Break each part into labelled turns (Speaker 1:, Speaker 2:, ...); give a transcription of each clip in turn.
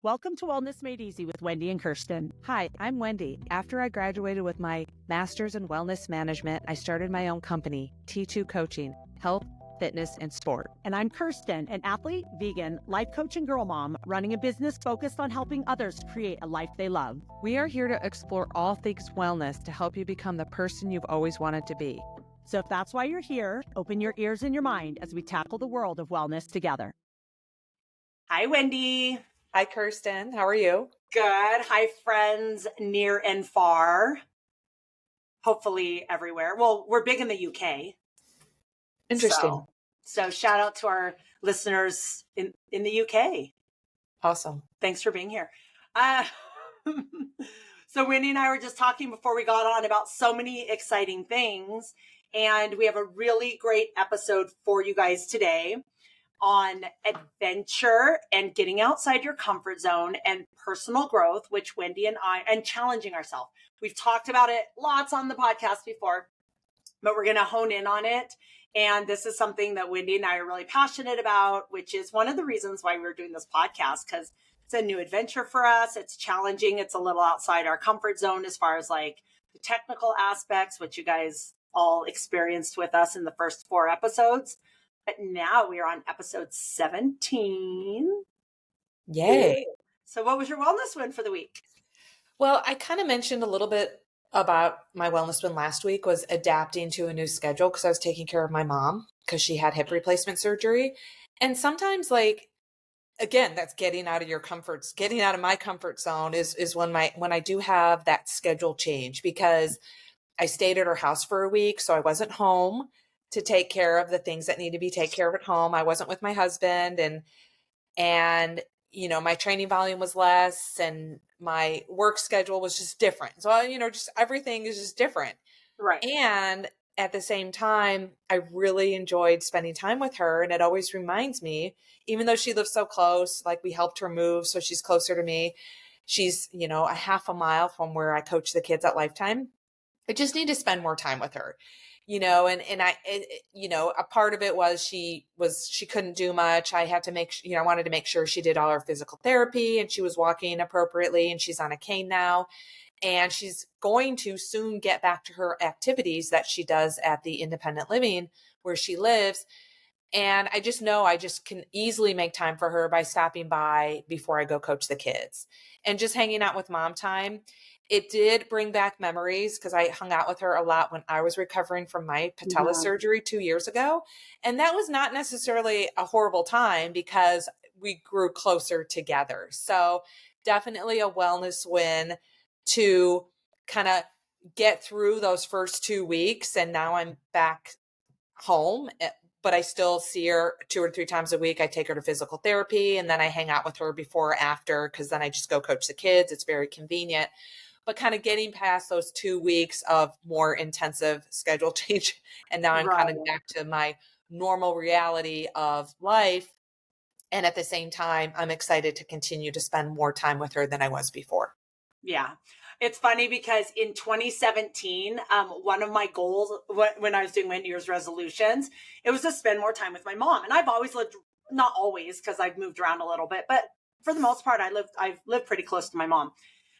Speaker 1: Welcome to Wellness Made Easy with Wendy and Kirsten. Hi, I'm Wendy. After I graduated with my master's in wellness management, I started my own company, T2 Coaching, Health, Fitness, and Sport. And I'm Kirsten, an athlete, vegan, life coach, and girl mom, running a business focused on helping others create a life they love. We are here to explore all things wellness to help you become the person you've always wanted to be. So if that's why you're here, open your ears and your mind as we tackle the world of wellness together. Hi, Wendy.
Speaker 2: Hi, Kirsten. How are you?
Speaker 1: Good. Hi, friends near and far. Hopefully everywhere. Well, we're big in the UK.
Speaker 2: Interesting.
Speaker 1: So shout out to our listeners in the UK.
Speaker 2: Awesome.
Speaker 1: Thanks for being here. So Wendy and I were just talking before we got on about so many exciting things. And we have a really great episode for you guys today on adventure and getting outside your comfort zone and personal growth, which Wendy and I, and challenging ourselves. We've talked about it lots on the podcast before, but we're going to hone in on it. And this is something that Wendy and I are really passionate about, which is one of the reasons why we're doing this podcast, because it's a new adventure for us. It's challenging. It's a little outside our comfort zone as far as like the technical aspects, which you guys all experienced with us in the first 4 episodes. But now we are on episode 17.
Speaker 2: Yay.
Speaker 1: So what was your wellness win for the week?
Speaker 2: Well, I kind of mentioned a little bit about my wellness win last week was adapting to a new schedule because I was taking care of my mom because she had hip replacement surgery. And sometimes again, that's getting out of your comforts. Getting out of my comfort zone is when I do have that schedule change, because I stayed at her house for a week. So I wasn't home to take care of the things that need to be taken care of at home. I wasn't with my husband, and my training volume was less and my work schedule was just different. So, just everything is just different.
Speaker 1: Right.
Speaker 2: And at the same time, I really enjoyed spending time with her. And it always reminds me, even though she lives so close, like we helped her move, so she's closer to me. She's, a half a mile from where I coach the kids at Lifetime. I just need to spend more time with her. A part of it was she couldn't do much. I had to I wanted to make sure she did all her physical therapy and she was walking appropriately, and she's on a cane now, and she's going to soon get back to her activities that she does at the independent living where she lives. And I just know I just can easily make time for her by stopping by before I go coach the kids and just hanging out with mom time. It did bring back memories because I hung out with her a lot when I was recovering from my patella surgery 2 years ago. And that was not necessarily a horrible time because we grew closer together. So definitely a wellness win to kind of get through those first 2 weeks. And now I'm back home, but I still see her 2 or 3 times a week. I take her to physical therapy, and then I hang out with her before or after, because then I just go coach the kids. It's very convenient. But kind of getting past those 2 weeks of more intensive schedule change. And now I'm kind of back to my normal reality of life. And at the same time, I'm excited to continue to spend more time with her than I was before.
Speaker 1: Yeah. It's funny because in 2017, one of my goals when I was doing my New Year's resolutions, it was to spend more time with my mom. And I've always lived, not always, because I've moved around a little bit, but for the most part, I've lived pretty close to my mom.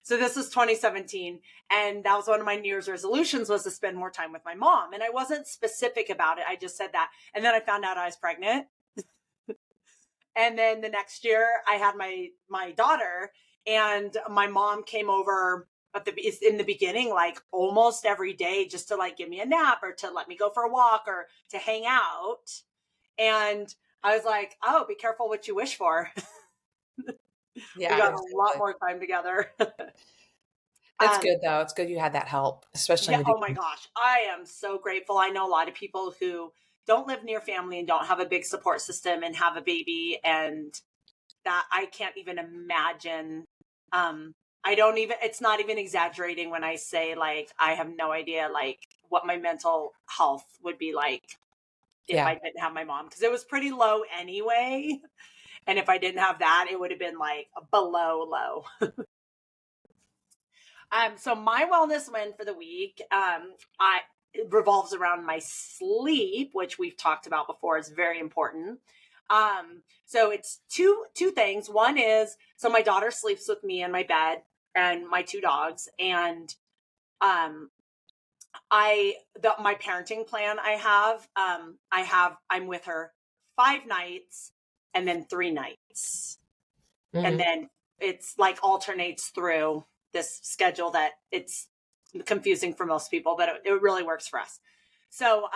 Speaker 1: So this is 2017. And that was one of my New Year's resolutions, was to spend more time with my mom. And I wasn't specific about it. I just said that. And then I found out I was pregnant. And then the next year I had my daughter, and my mom came over in the beginning, like almost every day, just to like give me a nap or to let me go for a walk or to hang out. And I was like, oh, be careful what you wish for.
Speaker 2: Yeah,
Speaker 1: we got a lot more time together.
Speaker 2: That's good though. It's good you had that help, especially in the
Speaker 1: beginning. Oh my gosh. I am so grateful. I know a lot of people who don't live near family and don't have a big support system and have a baby, and that I can't even imagine. It's not even exaggerating when I say, like, I have no idea, like, what my mental health would be like if I didn't have my mom, because it was pretty low anyway. And if I didn't have that, it would have been like below low. So my wellness win for the week, it revolves around my sleep, which we've talked about before is very important. So it's two things. One is, so my daughter sleeps with me in my bed and my two dogs. And um my parenting plan I'm with her 5 nights and then 3 nights. And
Speaker 2: Mm-hmm.
Speaker 1: then it's like alternates through this schedule that it's confusing for most people, but it really works for us. So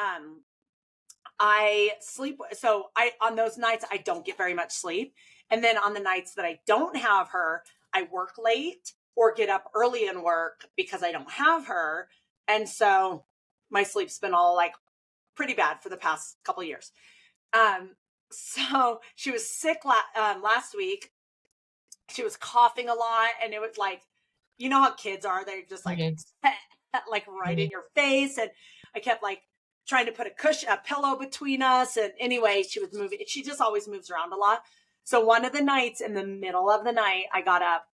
Speaker 1: I sleep. So on those nights, I don't get very much sleep. And then on the nights that I don't have her, I work late or get up early and work because I don't have her. And so my sleep's been all like pretty bad for the past couple of years. So she was sick last week. She was coughing a lot, and it was like, you know how kids are, they're just like
Speaker 2: Mm-hmm.
Speaker 1: like right
Speaker 2: Mm-hmm.
Speaker 1: in your face. And I kept like trying to put a pillow between us. And anyway, she was moving. She just always moves around a lot. So one of the nights, in the middle of the night, I got up,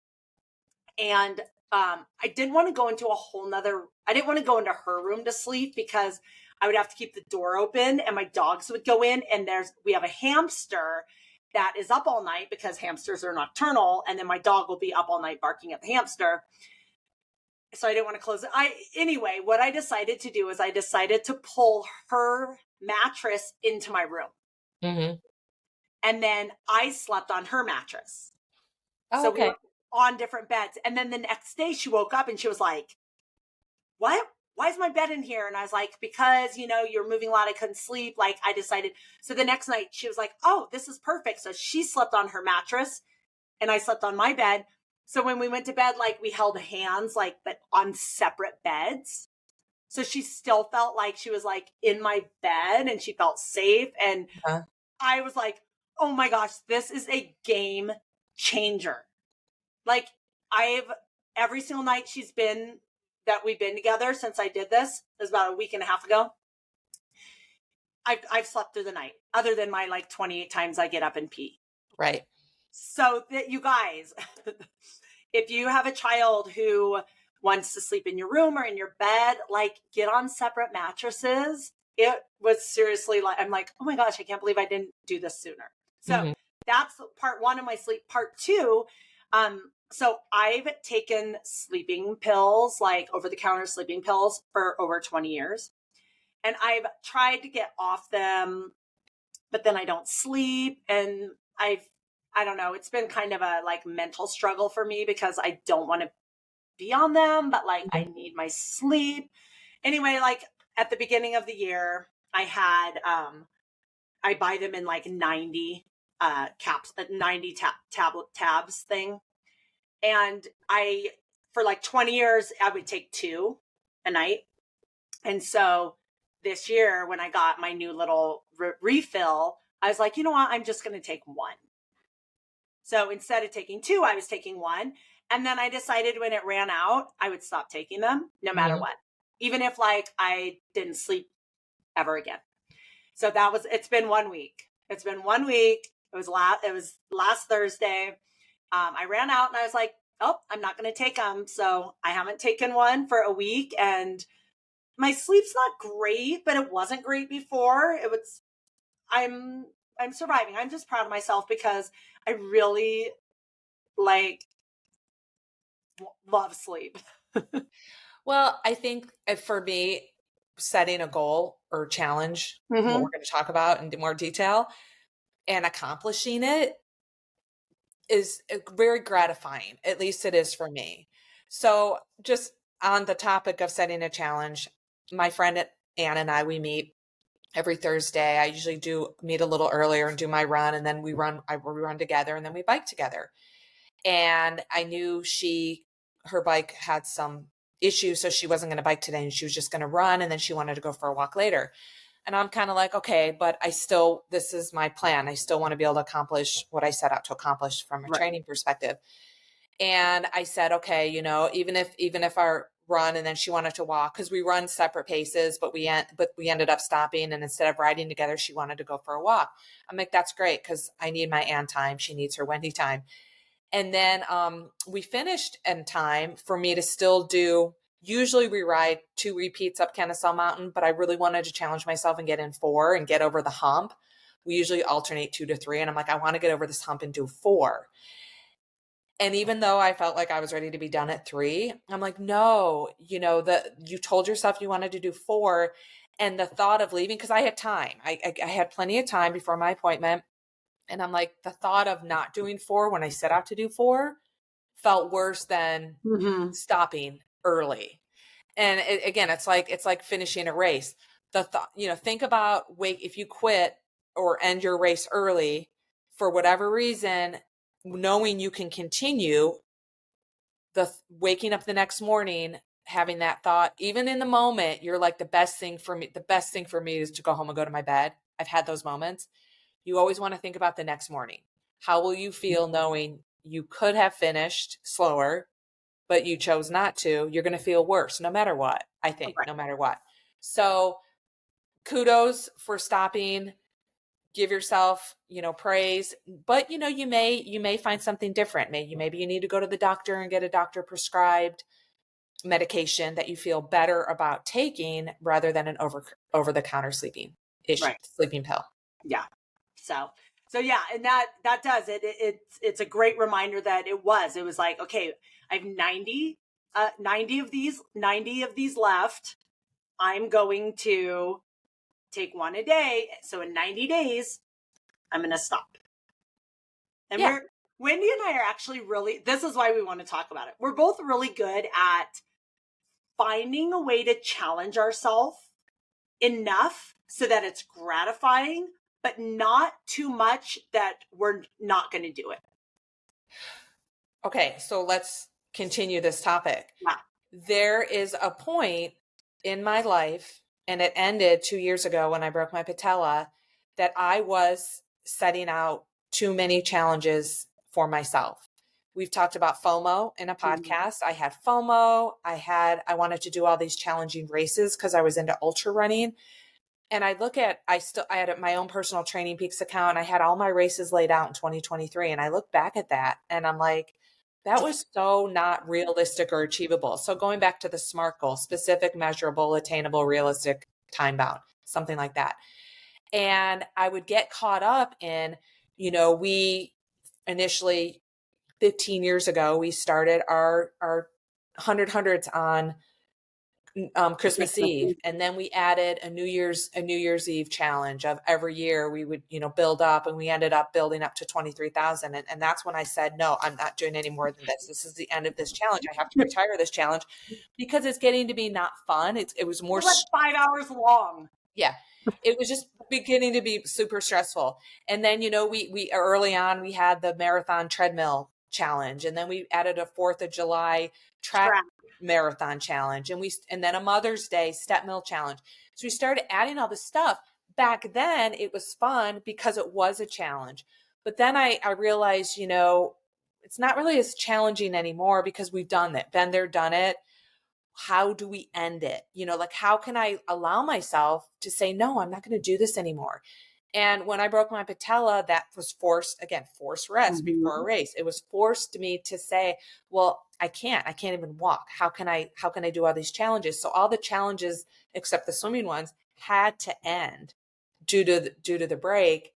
Speaker 1: and I didn't want to go into I didn't want to go into her room to sleep because I would have to keep the door open and my dogs would go in. And we have a hamster that is up all night because hamsters are nocturnal. And then my dog will be up all night barking at the hamster. So I didn't want to close it. Anyway, what I decided to do is I decided to pull her mattress into my room.
Speaker 2: Mm-hmm.
Speaker 1: And then I slept on her mattress.
Speaker 2: Oh,
Speaker 1: So we
Speaker 2: okay.
Speaker 1: were on different beds. And then the next day she woke up and she was like, what? Why is my bed in here? And I was like, because, you're moving a lot. I couldn't sleep. Like, I decided. So the next night she was like, oh, this is perfect. So she slept on her mattress and I slept on my bed. So when we went to bed, like, we held hands, like, but on separate beds. So she still felt like she was like in my bed and she felt safe. And
Speaker 2: Uh,
Speaker 1: I was like, oh my gosh, this is a game changer. Like, every single night that we've been together since I did this, it was about a week and a half ago. I've slept through the night, other than my like 28 times I get up and pee.
Speaker 2: right.
Speaker 1: So that, you guys, if you have a child who wants to sleep in your room or in your bed, like, get on separate mattresses. It was seriously like, I'm like, oh my gosh, I can't believe I didn't do this sooner. So
Speaker 2: Mm-hmm.
Speaker 1: that's part one of my sleep. Part two, so I've taken sleeping pills, like over the counter sleeping pills, for over 20 years. And I've tried to get off them, but then I don't sleep. And I don't know, it's been kind of a like mental struggle for me because I don't want to be on them, but like I need my sleep. Anyway, like at the beginning of the year, I buy them in like 90 caps, 90 tabs thing. And for like 20 years, I would take 2 a night. And so this year, when I got my new little refill, I was like, you know what? I'm just going to take 1. So instead of taking 2, I was taking 1. And then I decided when it ran out, I would stop taking them no matter
Speaker 2: Mm-hmm.
Speaker 1: what, even if like I didn't sleep ever again. So it's been 1 week. It's been 1 week. It was last Thursday. I ran out and I was like, oh, I'm not going to take them. So I haven't taken one for a week, and my sleep's not great, but it wasn't great before. I'm surviving. I'm just proud of myself because I really like love sleep.
Speaker 2: Well, I think for me, setting a goal or challenge, what we're
Speaker 1: Mm-hmm.
Speaker 2: going to talk about in more detail, and accomplishing it is very gratifying. At least it is for me. So, just on the topic of setting a challenge, my friend Ann and we meet every Thursday. I usually do meet a little earlier and do my run, and then we run together, and then we bike together. And I knew her bike had some issues, so she wasn't going to bike today, and she was just going to run, and then she wanted to go for a walk later. And I'm kind of like, okay, but this is my plan. I still want to be able to accomplish what I set out to accomplish from a
Speaker 1: Right.
Speaker 2: training perspective. And I said, okay, even if our run, and then she wanted to walk, because we run separate paces, but we ended up stopping, and instead of riding together, she wanted to go for a walk. I'm like, that's great, because I need my Ann time. She needs her Wendy time. And then we finished in time for me to still do. Usually we ride 2 repeats up Kennesaw Mountain, but I really wanted to challenge myself and get in 4 and get over the hump. We usually alternate 2 to 3. And I'm like, I want to get over this hump and do 4. And even though I felt like I was ready to be done at 3, I'm like, no, you told yourself you wanted to do 4. And the thought of leaving, because I had time, I had plenty of time before my appointment. And I'm like, the thought of not doing 4 when I set out to do 4 felt worse than stopping early. And again, it's like finishing a race. The thought, think about if you quit or end your race early for whatever reason, knowing you can continue, waking up the next morning, having that thought, even in the moment, you're like, the best thing for me is to go home and go to my bed. I've had those moments. You always want to think about the next morning. How will you feel knowing you could have finished slower, but you chose not to? You're going to feel worse no matter what, I think,
Speaker 1: Right.
Speaker 2: no matter what. So kudos for stopping. Give yourself, praise, but you may find something different. Maybe you need to go to the doctor and get a doctor prescribed medication that you feel better about taking rather than an over the counter sleeping pill.
Speaker 1: Yeah. So yeah, and that does it. It's a great reminder that it was like, okay, I have 90 of these left. I'm going to take one a day. So in 90 days, I'm going to stop. And
Speaker 2: Yeah.
Speaker 1: Wendy and I are actually this is why we want to talk about it. We're both really good at finding a way to challenge ourselves enough so that it's gratifying, but not too much that we're not going to do it.
Speaker 2: Okay, so let's continue this topic.
Speaker 1: Yeah.
Speaker 2: There is a point in my life, and it ended 2 years ago when I broke my patella, that I was setting out too many challenges for myself. We've talked about FOMO in a podcast. I had FOMO. I wanted to do all these challenging races because I was into ultra running. And I had my own personal Training Peaks account. I had all my races laid out in 2023. And I look back at that and I'm like, that was so not realistic or achievable. So going back to the SMART goal, specific, measurable, attainable, realistic, time bound, something like that. And I would get caught up in, we initially 15 years ago, we started our 100 on Christmas Eve. And then we added a New Year's Eve challenge of every year we would, build up, and we ended up building up to 23,000. And that's when I said, no, I'm not doing any more than this. This is the end of this challenge. I have to retire this challenge because it's getting to be not fun. It was more
Speaker 1: like 5 hours long.
Speaker 2: Yeah. It was just beginning to be super stressful. And then, we early on, we had the marathon treadmill challenge, and then we added a 4th of July track marathon challenge, and then a Mother's Day step mill challenge. So we started adding all this stuff. Back then it was fun because it was a challenge. But then I realized, it's not really as challenging anymore because we've done it, been there, done it. How do we end it? How can I allow myself to say, no, I'm not going to do this anymore? And when I broke my patella, that was forced rest before a race. It was forced me to say, well, I can't even walk. How can I do all these challenges? So all the challenges except the swimming ones had to end due to the break.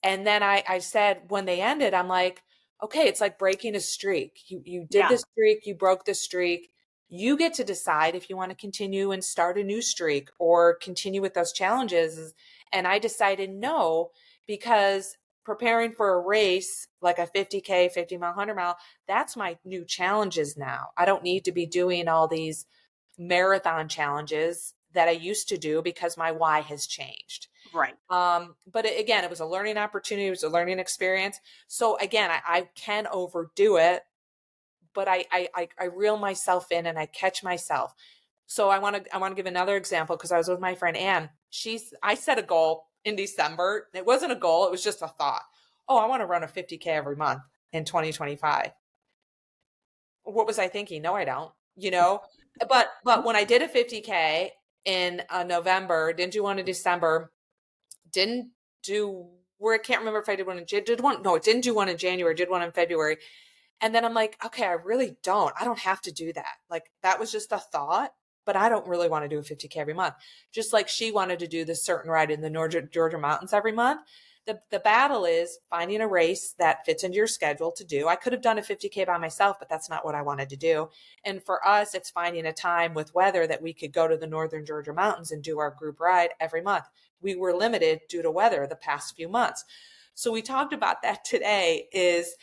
Speaker 2: And then I said, when they ended, I'm like, okay, it's like breaking a streak. You did the streak, you broke the streak. You get to decide if you want to continue and start a new streak or continue with those challenges. And I decided no, because preparing for a race like a 50K, 50 mile, 100 mile, that's my new challenges now. I don't need to be doing all these marathon challenges that I used to do because my why has changed.
Speaker 1: Right.
Speaker 2: But again, it was a learning opportunity. It was a learning experience. So again, I can overdo it, but I reel myself in and I catch myself. So I want to give another example, because I was with my friend Anne. I set a goal in December. It wasn't a goal. It was just a thought. Oh, I want to run a 50K every month in 2025. What was I thinking? No, I don't, but when I did a 50K in November, didn't do one in December, didn't do where I can't remember if I did one in no, it didn't do one in January, did one in February. And then I'm like, okay, I don't have to do that. Like, that was just a thought, but I don't really want to do a 50K every month. Just like she wanted to do this certain ride in the Georgia mountains every month. The battle is finding a race that fits into your schedule to do. I could have done a 50K by myself, but that's not what I wanted to do. And for us, it's finding a time with weather that we could go to the Northern Georgia mountains and do our group ride every month. We were limited due to weather the past few months. So we talked about that today is,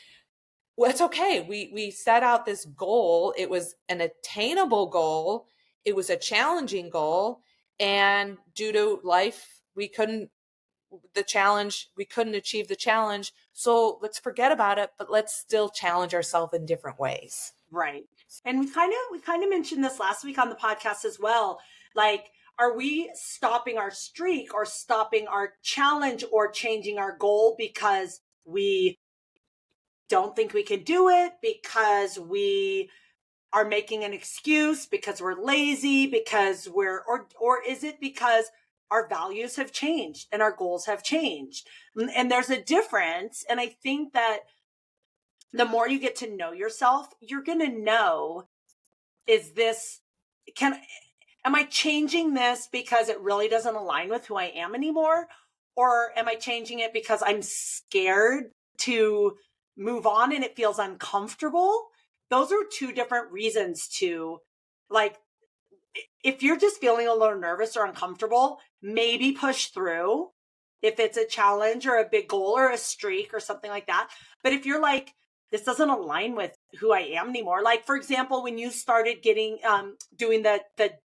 Speaker 2: well, it's okay. We set out this goal. It was an attainable goal. It was a challenging goal. And due to life, we couldn't achieve the challenge. So let's forget about it, but let's still challenge ourselves in different ways.
Speaker 1: Right. And we kind of mentioned this last week on the podcast as well. Like, are we stopping our streak or stopping our challenge or changing our goal because we don't think we can do it, because we are making an excuse, because we're lazy, because or is it because our values have changed and our goals have changed? And there's a difference. And I think that the more you get to know yourself, you're going to know, am I changing this because it really doesn't align with who I am anymore? Or am I changing it because I'm scared to move on and it feels uncomfortable? Those are two different reasons to, like, if you're just feeling a little nervous or uncomfortable, maybe push through if it's a challenge or a big goal or a streak or something like that. But if you're like, this doesn't align with who I am anymore. Like, for example, when you started doing the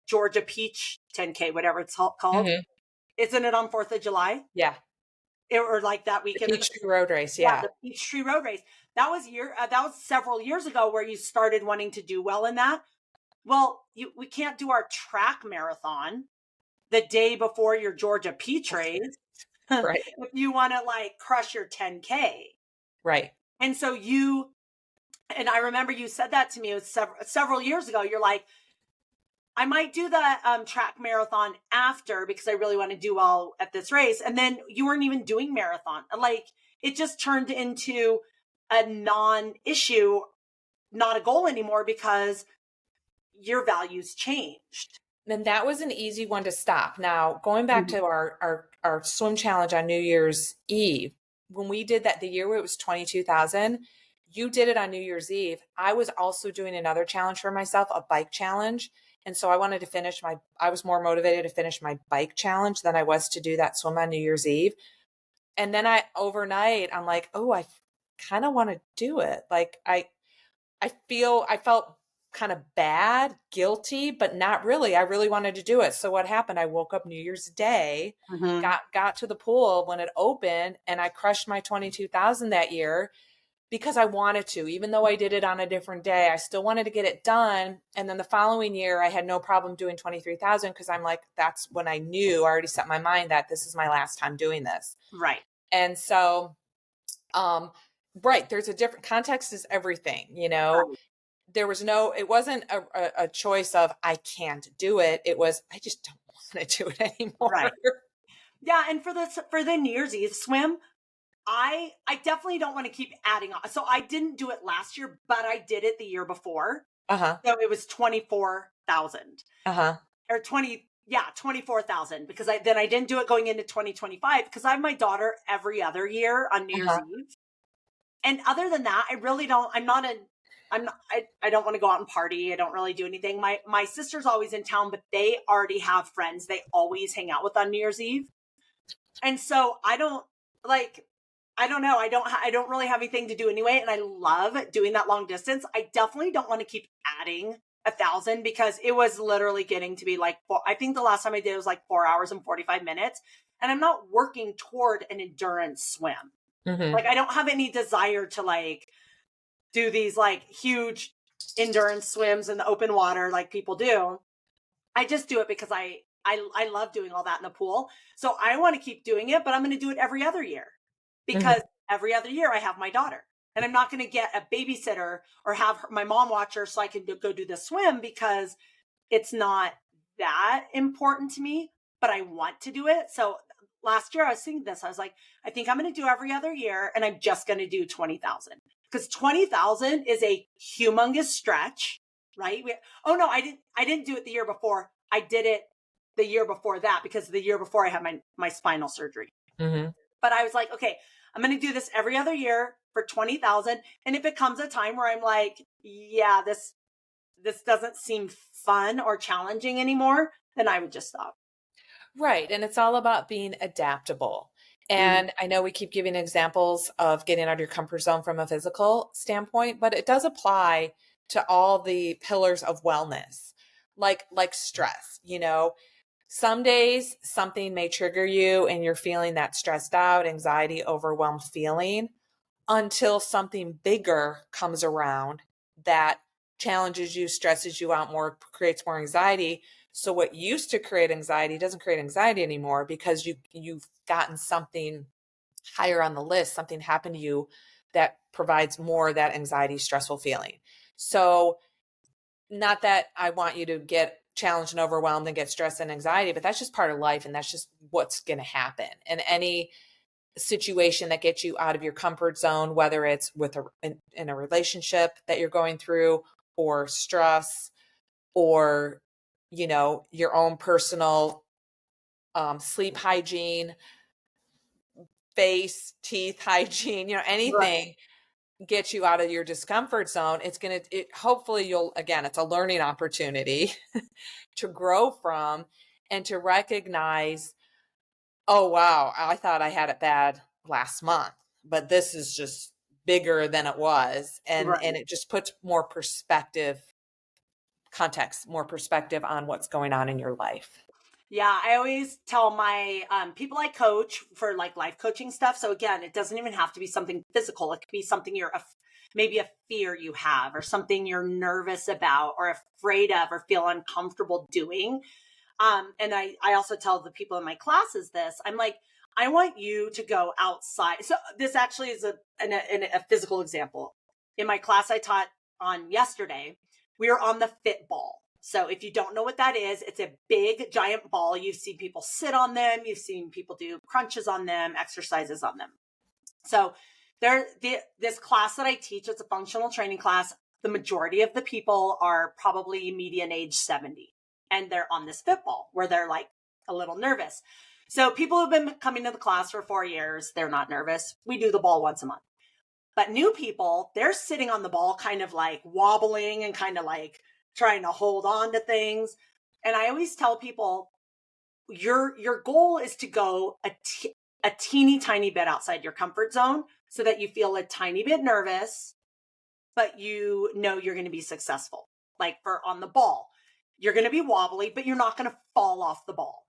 Speaker 1: Georgia Peach 10K, whatever it's called,
Speaker 2: Mm-hmm.
Speaker 1: isn't it on 4th of July?
Speaker 2: Yeah.
Speaker 1: Or like that
Speaker 2: The
Speaker 1: weekend?
Speaker 2: Peachtree Road Race.
Speaker 1: Yeah,
Speaker 2: Yeah.
Speaker 1: the Peachtree Road Race. That was several years ago where you started wanting to do well in that. Well, we can't do our track marathon the day before your Georgia Peach race
Speaker 2: Right.
Speaker 1: if you want to like crush your 10K.
Speaker 2: Right.
Speaker 1: And so and I remember you said that to me, it was several years ago. You're like, I might do the track marathon after because I really want to do well at this race. And then you weren't even doing marathon. Like, it just turned into a non-issue, not a goal anymore because your values changed.
Speaker 2: And that was an easy one to stop. Now, going back to our swim challenge on New Year's Eve, when we did that the year where it was 22,000, you did it on New Year's Eve. I was also doing another challenge for myself, a bike challenge. And so I wanted to I was more motivated to finish my bike challenge than I was to do that swim on New Year's Eve. And then overnight, I'm like, oh, I kind of want to do it. Like I felt kind of bad, guilty, but not really. I really wanted to do it. So what happened? I woke up New Year's Day,
Speaker 1: Mm-hmm.
Speaker 2: got to the pool when it opened, and I crushed my 22,000 that year because I wanted to. Even though I did it on a different day, I still wanted to get it done. And then the following year, I had no problem doing 23,000 because I'm like, that's when I knew, I already set my mind that this is my last time doing this.
Speaker 1: Right.
Speaker 2: And so, right, there's a different context is everything,
Speaker 1: Right.
Speaker 2: it wasn't a choice of I can't do it. It was, I just don't want to do it anymore.
Speaker 1: Right. Yeah. And for the New Year's Eve swim, I definitely don't want to keep adding on. So I didn't do it last year, but I did it the year before.
Speaker 2: Uh-huh.
Speaker 1: So it was 24,000
Speaker 2: Uh-huh.
Speaker 1: or 24,000 because I didn't do it going into 2025 because I have my daughter every other year on New Year's Eve. And other than that, I really don't, I don't want to go out and party. I don't really do anything. My sister's always in town, but they already have friends they always hang out with on New Year's Eve. And so I don't know. I don't really have anything to do anyway. And I love doing that long distance. I definitely don't want to keep adding 1,000 because it was literally getting to be like, I think the last time I did it was like 4 hours and 45 minutes. And I'm not working toward an endurance swim.
Speaker 2: Mm-hmm.
Speaker 1: Like, I don't have any desire to like do these like huge endurance swims in the open water like people do. I just do it because I love doing all that in the pool. So I want to keep doing it, but I'm going to do it every other year because every other year I have my daughter and I'm not going to get a babysitter or have my mom watch her so I can go do the swim because it's not that important to me, but I want to do it. So last year I was thinking this, I was like, I think I'm going to do every other year and I'm just going to do 20,000 because 20,000 is a humongous stretch, right? I didn't do it the year before. I did it the year before that because the year before I had my spinal surgery.
Speaker 2: Mm-hmm.
Speaker 1: But I was like, okay, I'm going to do this every other year for 20,000. And if it comes a time where I'm like, yeah, this doesn't seem fun or challenging anymore, then I would just stop.
Speaker 2: Right. And it's all about being adaptable.
Speaker 1: Mhm.
Speaker 2: And I know we keep giving examples of getting out of your comfort zone from a physical standpoint, but it does apply to all the pillars of wellness, like stress, Some days something may trigger you and you're feeling that stressed out, anxiety, overwhelmed feeling until something bigger comes around that challenges you, stresses you out more, creates more anxiety. So what used to create anxiety doesn't create anxiety anymore because you've gotten something higher on the list, something happened to you that provides more of that anxiety, stressful feeling. So not that I want you to get challenged and overwhelmed and get stressed and anxiety, but that's just part of life and that's just what's going to happen. And any situation that gets you out of your comfort zone, whether it's in a relationship that you're going through or stress or, your own personal sleep hygiene, face, teeth hygiene,
Speaker 1: Right.
Speaker 2: anything gets you out of your discomfort zone. Hopefully it's a learning opportunity to grow from and to recognize, oh, wow, I thought I had it bad last month, but this is just bigger than it was. And
Speaker 1: Right.
Speaker 2: it just puts more context, more perspective on what's going on in your life.
Speaker 1: Yeah, I always tell my people I coach for like life coaching stuff. So again, it doesn't even have to be something physical. It could be something maybe a fear you have, or something you're nervous about, or afraid of, or feel uncomfortable doing. And I also tell the people in my classes this. I'm like, I want you to go outside. So this actually is a physical example. In my class I taught on yesterday, we were on the fit ball. So if you don't know what that is, it's a big giant ball. You've seen people sit on them. You've seen people do crunches on them, exercises on them. So this class that I teach, it's a functional training class. The majority of the people are probably median age 70, and they're on this fit ball where they're like a little nervous. So people who've been coming to the class for 4 years, they're not nervous. We do the ball once a month. But new people, they're sitting on the ball kind of like wobbling and kind of like trying to hold on to things. And I always tell people, your goal is to go a teeny tiny bit outside your comfort zone so that you feel a tiny bit nervous, but you know you're going to be successful. Like for on the ball, you're going to be wobbly, but you're not going to fall off the ball.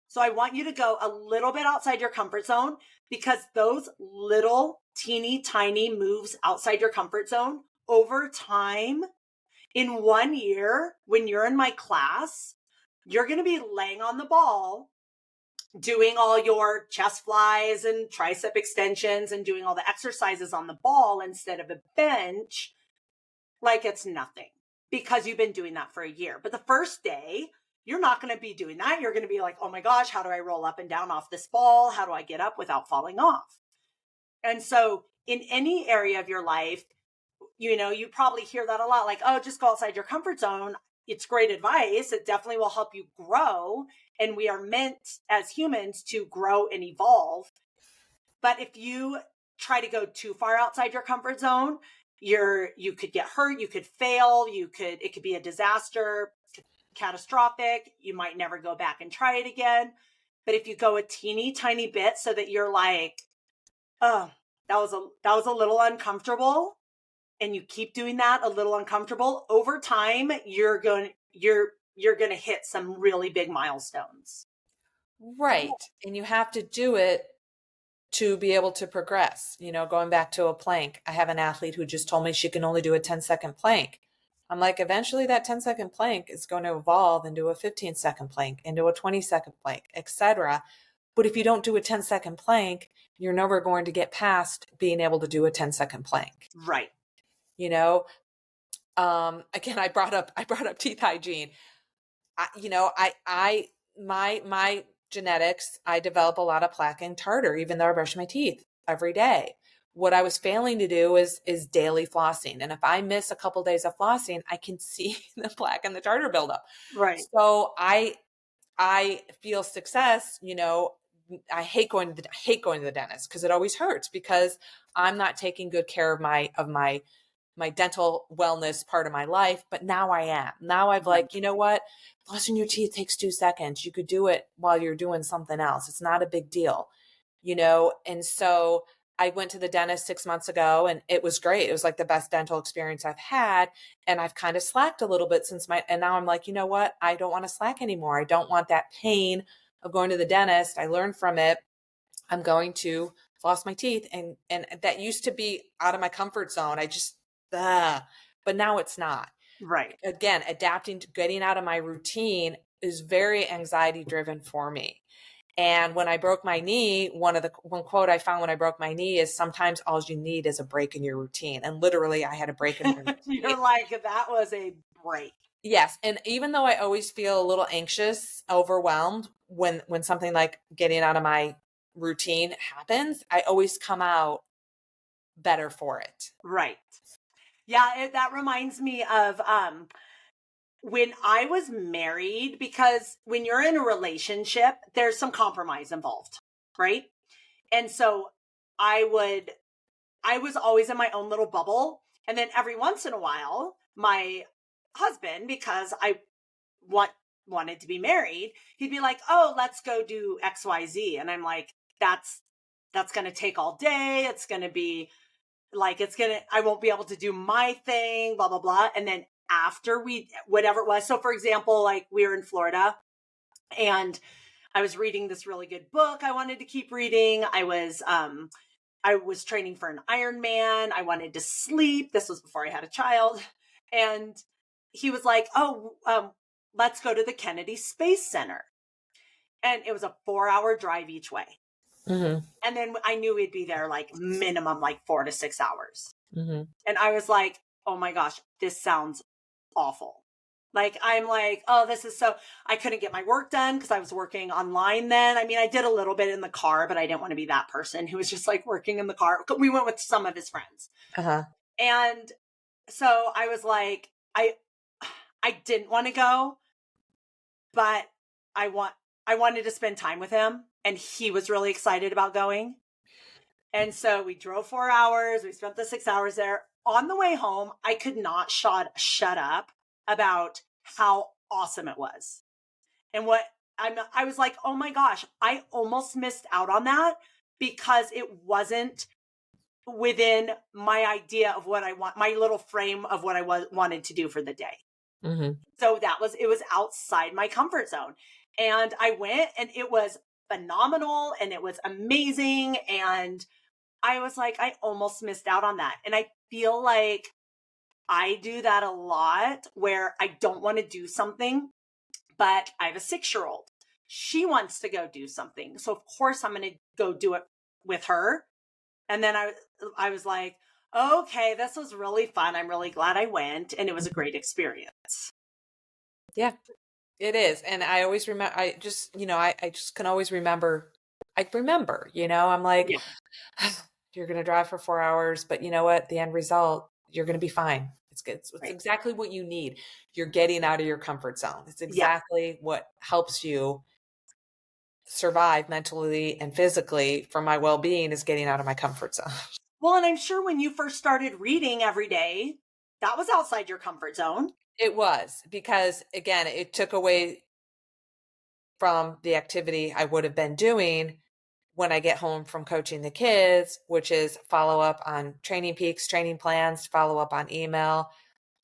Speaker 1: So I want you to go a little bit outside your comfort zone, because those little teeny tiny moves outside your comfort zone over time, in 1 year, when you're in my class, you're going to be laying on the ball doing all your chest flies and tricep extensions and doing all the exercises on the ball instead of a bench, like it's nothing, because you've been doing that for a year. But the first day, you're not going to be doing that. You're going to be like, oh my gosh, how do I roll up and down off this ball? How do I get up without falling off? And so in any area of your life, you probably hear that a lot, like, oh, just go outside your comfort zone. It's great advice. It definitely will help you grow. And we are meant as humans to grow and evolve. But if you try to go too far outside your comfort zone, you could get hurt, you could fail, it could be a disaster, catastrophic. You might never go back and try it again. But if you go a teeny tiny bit so that you're like, oh, that was a little uncomfortable, and you keep doing that a little uncomfortable, over time, you're going to hit some really big milestones.
Speaker 2: Right. And you have to do it to be able to progress. Going back to a plank, I have an athlete who just told me she can only do a 10-second plank. I'm like, eventually that 10-second plank is going to evolve into a 15-second plank, into a 20-second plank, etc. But if you don't do a 10-second plank, you're never going to get past being able to do a 10-second plank.
Speaker 1: Right.
Speaker 2: You know, again, I brought up teeth hygiene. My genetics, I develop a lot of plaque and tartar, even though I brush my teeth every day. What I was failing to do is daily flossing. And if I miss a couple days of flossing, I can see the plaque and the tartar buildup.
Speaker 1: Right.
Speaker 2: So I feel success, I hate going to the dentist because it always hurts because I'm not taking good care of my dental wellness part of my life. But now I am. Now I've
Speaker 1: Right.
Speaker 2: like, you know what? Flossing your teeth takes 2 seconds. You could do it while you're doing something else. It's not a big deal, And so I went to the dentist 6 months ago and it was great. It was like the best dental experience I've had. And I've kind of slacked a little bit and now I'm like, you know what? I don't want to slack anymore. I don't want that pain of going to the dentist. I learned from it. I'm going to floss my teeth. And that used to be out of my comfort zone. But now it's not.
Speaker 1: Right.
Speaker 2: Again, adapting to getting out of my routine is very anxiety driven for me. And when I broke my knee, one quote I found when I broke my knee is sometimes all you need is a break in your routine. And literally I had a break in my routine.
Speaker 1: You're like, that was a break.
Speaker 2: Yes. And even though I always feel a little anxious, overwhelmed when something like getting out of my routine happens, I always come out better for it.
Speaker 1: Right. Yeah, that reminds me of when I was married, because when you're in a relationship, there's some compromise involved, right? And so I was always in my own little bubble. And then every once in a while, my husband, because I want wanted to be married, he'd be like, "Oh, let's go do XYZ." And I'm like, that's going to take all day. It's going to be like, I won't be able to do my thing, blah, blah, blah. And then after whatever it was. So for example, like we were in Florida and I was reading this really good book I wanted to keep reading. I was training for an Ironman. I wanted to sleep. This was before I had a child. And he was like, "Oh, let's go to the Kennedy Space Center." And it was a 4-hour drive each way.
Speaker 2: Mm-hmm.
Speaker 1: And then I knew we'd be there like minimum like 4 to 6 hours.
Speaker 2: Mm-hmm.
Speaker 1: And I was like, "Oh my gosh, this sounds awful." Like, I'm like, "Oh, this is so," I couldn't get my work done because I was working online then. I mean, I did a little bit in the car, but I didn't want to be that person who was just like working in the car. We went with some of his friends.
Speaker 2: Uh-huh.
Speaker 1: And so I was like, I didn't want to go, but I wanted to spend time with him and he was really excited about going. And so we drove 4 hours. We spent the 6 hours there. On the way home, I could not shut up about how awesome it was. And I was like, "Oh my gosh, I almost missed out on that because it wasn't within my idea of what I want, my little frame of what I wanted to do for the day."
Speaker 2: Mm-hmm.
Speaker 1: So it was outside my comfort zone. And I went and it was phenomenal and it was amazing. And I was like, I almost missed out on that. And I feel like I do that a lot where I don't want to do something, but I have a 6-year-old. She wants to go do something. So of course I'm going to go do it with her. And then I was like, "Okay, this was really fun. I'm really glad I went." And it was a great experience.
Speaker 2: Yeah, it is. And I always remember, I just can always remember, I'm like,
Speaker 1: Yeah,
Speaker 2: you're going to drive for 4 hours, but you know what? The end result, you're going to be fine. It's good. It's
Speaker 1: right.
Speaker 2: exactly what you need. You're getting out of your comfort zone. It's
Speaker 1: Yeah.
Speaker 2: exactly what helps you survive mentally and physically for my well-being is getting out of my comfort zone.
Speaker 1: Well, and I'm sure when you first started reading every day, that was outside your comfort zone.
Speaker 2: It was because again, it took away from the activity I would have been doing when I get home from coaching the kids, which is follow up on training peaks, training plans, follow up on email,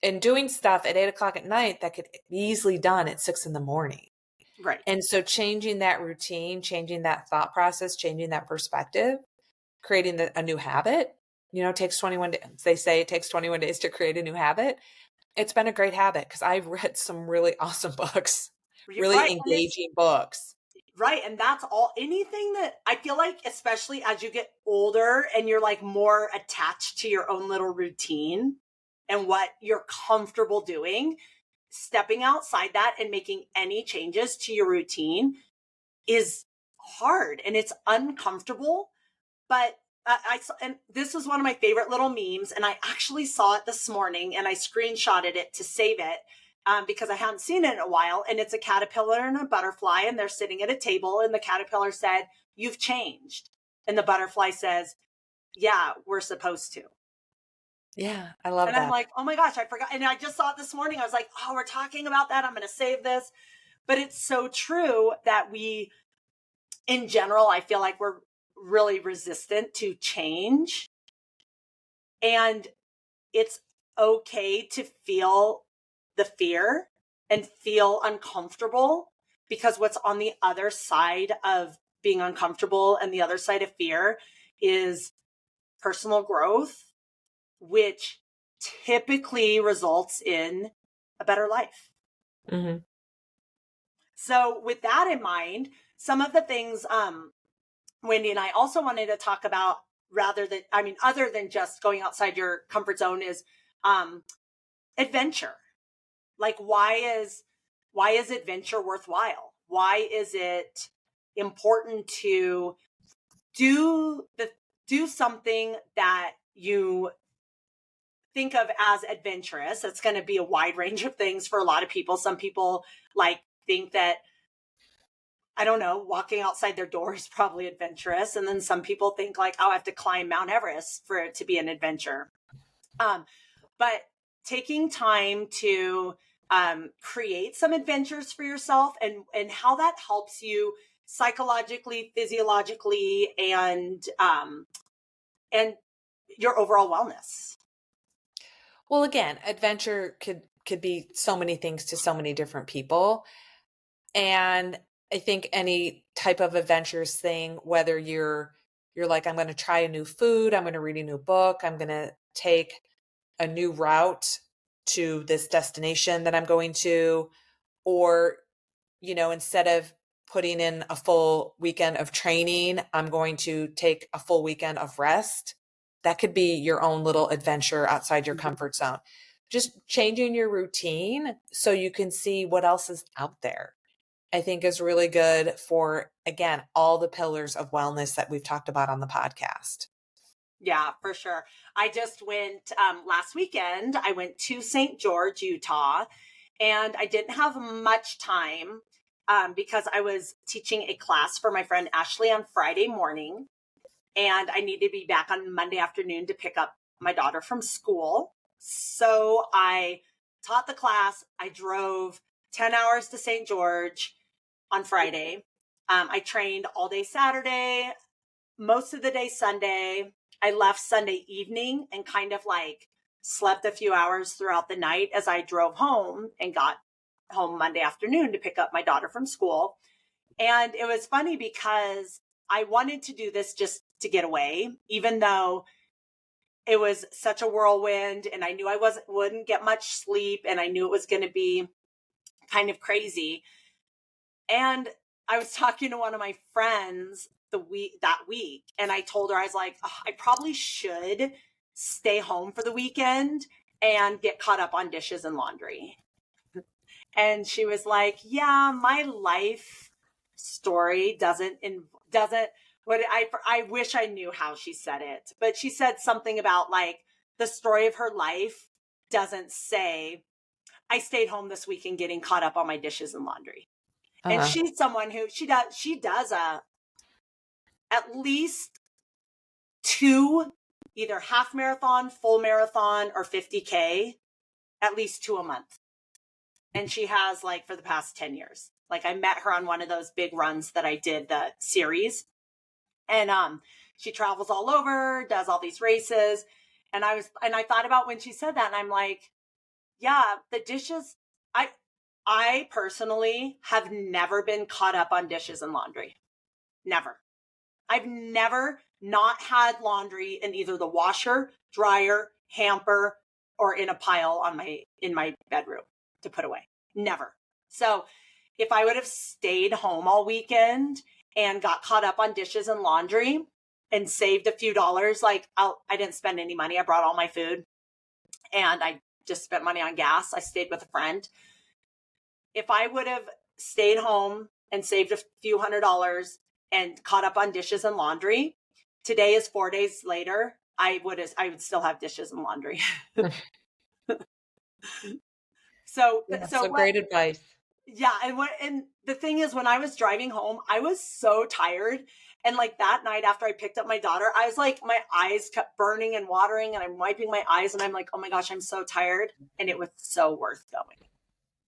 Speaker 2: and doing stuff at 8 o'clock at night that could be easily done at 6 in the morning.
Speaker 1: Right.
Speaker 2: And so changing that routine, changing that thought process, changing that perspective, creating a new habit, takes 21 days. They say it takes 21 days to create a new habit. It's been a great habit because I've read some really awesome books, really
Speaker 1: Right.
Speaker 2: engaging books.
Speaker 1: Right. And that's all, anything that I feel like, especially as you get older and you're like more attached to your own little routine and what you're comfortable doing, stepping outside that and making any changes to your routine is hard and it's uncomfortable. But and this was one of my favorite little memes, and I actually saw it this morning, and I screenshotted it to save it because I hadn't seen it in a while. And it's a caterpillar and a butterfly, and they're sitting at a table, and the caterpillar said, you've changed. And the butterfly says, yeah, we're supposed to.
Speaker 2: Yeah, I love
Speaker 1: And I'm
Speaker 2: that.
Speaker 1: like, oh my gosh, I forgot. And I just saw it this morning. I was like, oh, we're talking about that. I'm going to save this. But it's so true that we, in general, I feel like we're really resistant to change. And it's okay to feel the fear and feel uncomfortable, because what's on the other side of being uncomfortable and the other side of fear is personal growth, which typically results in a better life.
Speaker 2: Mm-hmm.
Speaker 1: So with that in mind, some of the things Wendy and I also wanted to talk about, other than just going outside your comfort zone, is adventure. Like, why is adventure worthwhile? Why is it important to do something that you think of as adventurous? It's going to be a wide range of things for a lot of people. Some people think that, I don't know, walking outside their door is probably adventurous. And then some people think like, oh, I have to climb Mount Everest for it to be an adventure. But taking time to create some adventures for yourself, and how that helps you psychologically, physiologically, and your overall wellness.
Speaker 2: Well, again, adventure could be so many things to so many different people. And I think any type of adventurous thing, whether you're like, I'm going to try a new food, I'm going to read a new book, I'm going to take a new route to this destination that I'm going to, or, instead of putting in a full weekend of training, I'm going to take a full weekend of rest. That could be your own little adventure outside your comfort zone. Just changing your routine so you can see what else is out there, I think is really good for, again, all the pillars of wellness that we've talked about on the podcast.
Speaker 1: Yeah, for sure. I just went last weekend. I went to St. George, Utah, and I didn't have much time because I was teaching a class for my friend Ashley on Friday morning, and I needed to be back on Monday afternoon to pick up my daughter from school. So I taught the class. I drove 10 hours to St. George on Friday. I trained all day Saturday, most of the day Sunday. I left Sunday evening and kind of like slept a few hours throughout the night as I drove home, and got home Monday afternoon to pick up my daughter from school. And it was funny because I wanted to do this just to get away, even though it was such a whirlwind and I knew I wouldn't get much sleep, and I knew it was going to be kind of crazy. And I was talking to one of my friends that week, and I told her, I was like, oh, I probably should stay home for the weekend and get caught up on dishes and laundry. And she was like, yeah, my life story doesn't what I wish I knew how she said it, but she said something about like the story of her life doesn't say I stayed home this weekend getting caught up on my dishes and laundry. And she's someone who she does at least 2, either half marathon, full marathon, or 50K, at least 2 a month. And she has like for the past 10 years. Like I met her on one of those big runs that I did, the series. And she travels all over, does all these races. And I thought about when she said that, and I'm like, yeah, the dishes, I personally have never been caught up on dishes and laundry. Never. I've never not had laundry in either the washer, dryer, hamper, or in a pile in my bedroom to put away. Never. So if I would have stayed home all weekend and got caught up on dishes and laundry and saved a few dollars, like I didn't spend any money. I brought all my food and I just spent money on gas. I stayed with a friend. If I would have stayed home and saved a few $100s and caught up on dishes and laundry, today is 4 days later, I would still have dishes and laundry. So
Speaker 2: Great advice.
Speaker 1: Yeah. And the thing is, when I was driving home, I was so tired. And like that night after I picked up my daughter, I was like, my eyes kept burning and watering, and I'm wiping my eyes, and I'm like, oh my gosh, I'm so tired. And it was so worth going. It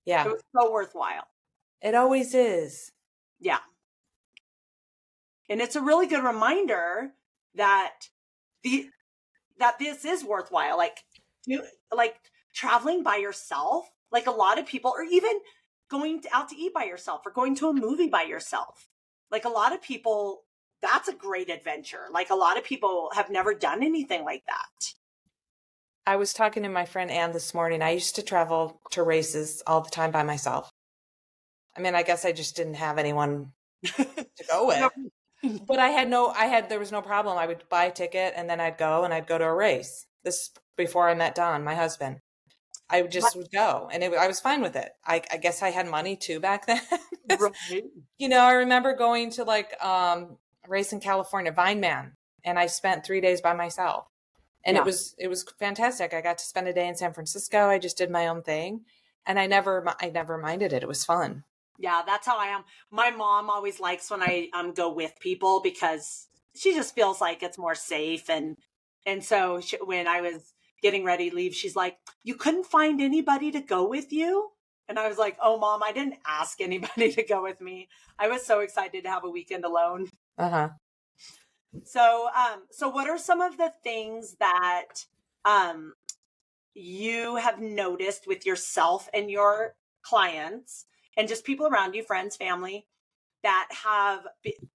Speaker 2: Yeah,
Speaker 1: was so worthwhile.
Speaker 2: it always is.
Speaker 1: Yeah. And it's a really good reminder that this is worthwhile. Like traveling by yourself, like a lot of people, or even going out to eat by yourself or going to a movie by yourself. Like a lot of people, that's a great adventure. Like a lot of people have never done anything like that.
Speaker 2: I was talking to my friend Anne this morning. I used to travel to races all the time by myself. I mean, I guess I just didn't have anyone to go with. But there was no problem. I would buy a ticket and then I'd go to a race. This before I met Don, my husband. I just would go and I was fine with it. I guess I had money too back then.
Speaker 1: Right.
Speaker 2: I remember going to like a race in California, Vineman, and I spent 3 days by myself. And
Speaker 1: Yeah.
Speaker 2: it was fantastic. I got to spend a day in San Francisco. I just did my own thing. And I never minded it. It was fun.
Speaker 1: Yeah, that's how I am. My mom always likes when I go with people because she just feels like it's more safe. And so when I was getting ready to leave, she's like, "You couldn't find anybody to go with you?" And I was like, "Oh, Mom, I didn't ask anybody to go with me. I was so excited to have a weekend alone."
Speaker 2: Uh-huh.
Speaker 1: So what are some of the things that um you have noticed with yourself and your clients and just people around you, friends, family, that have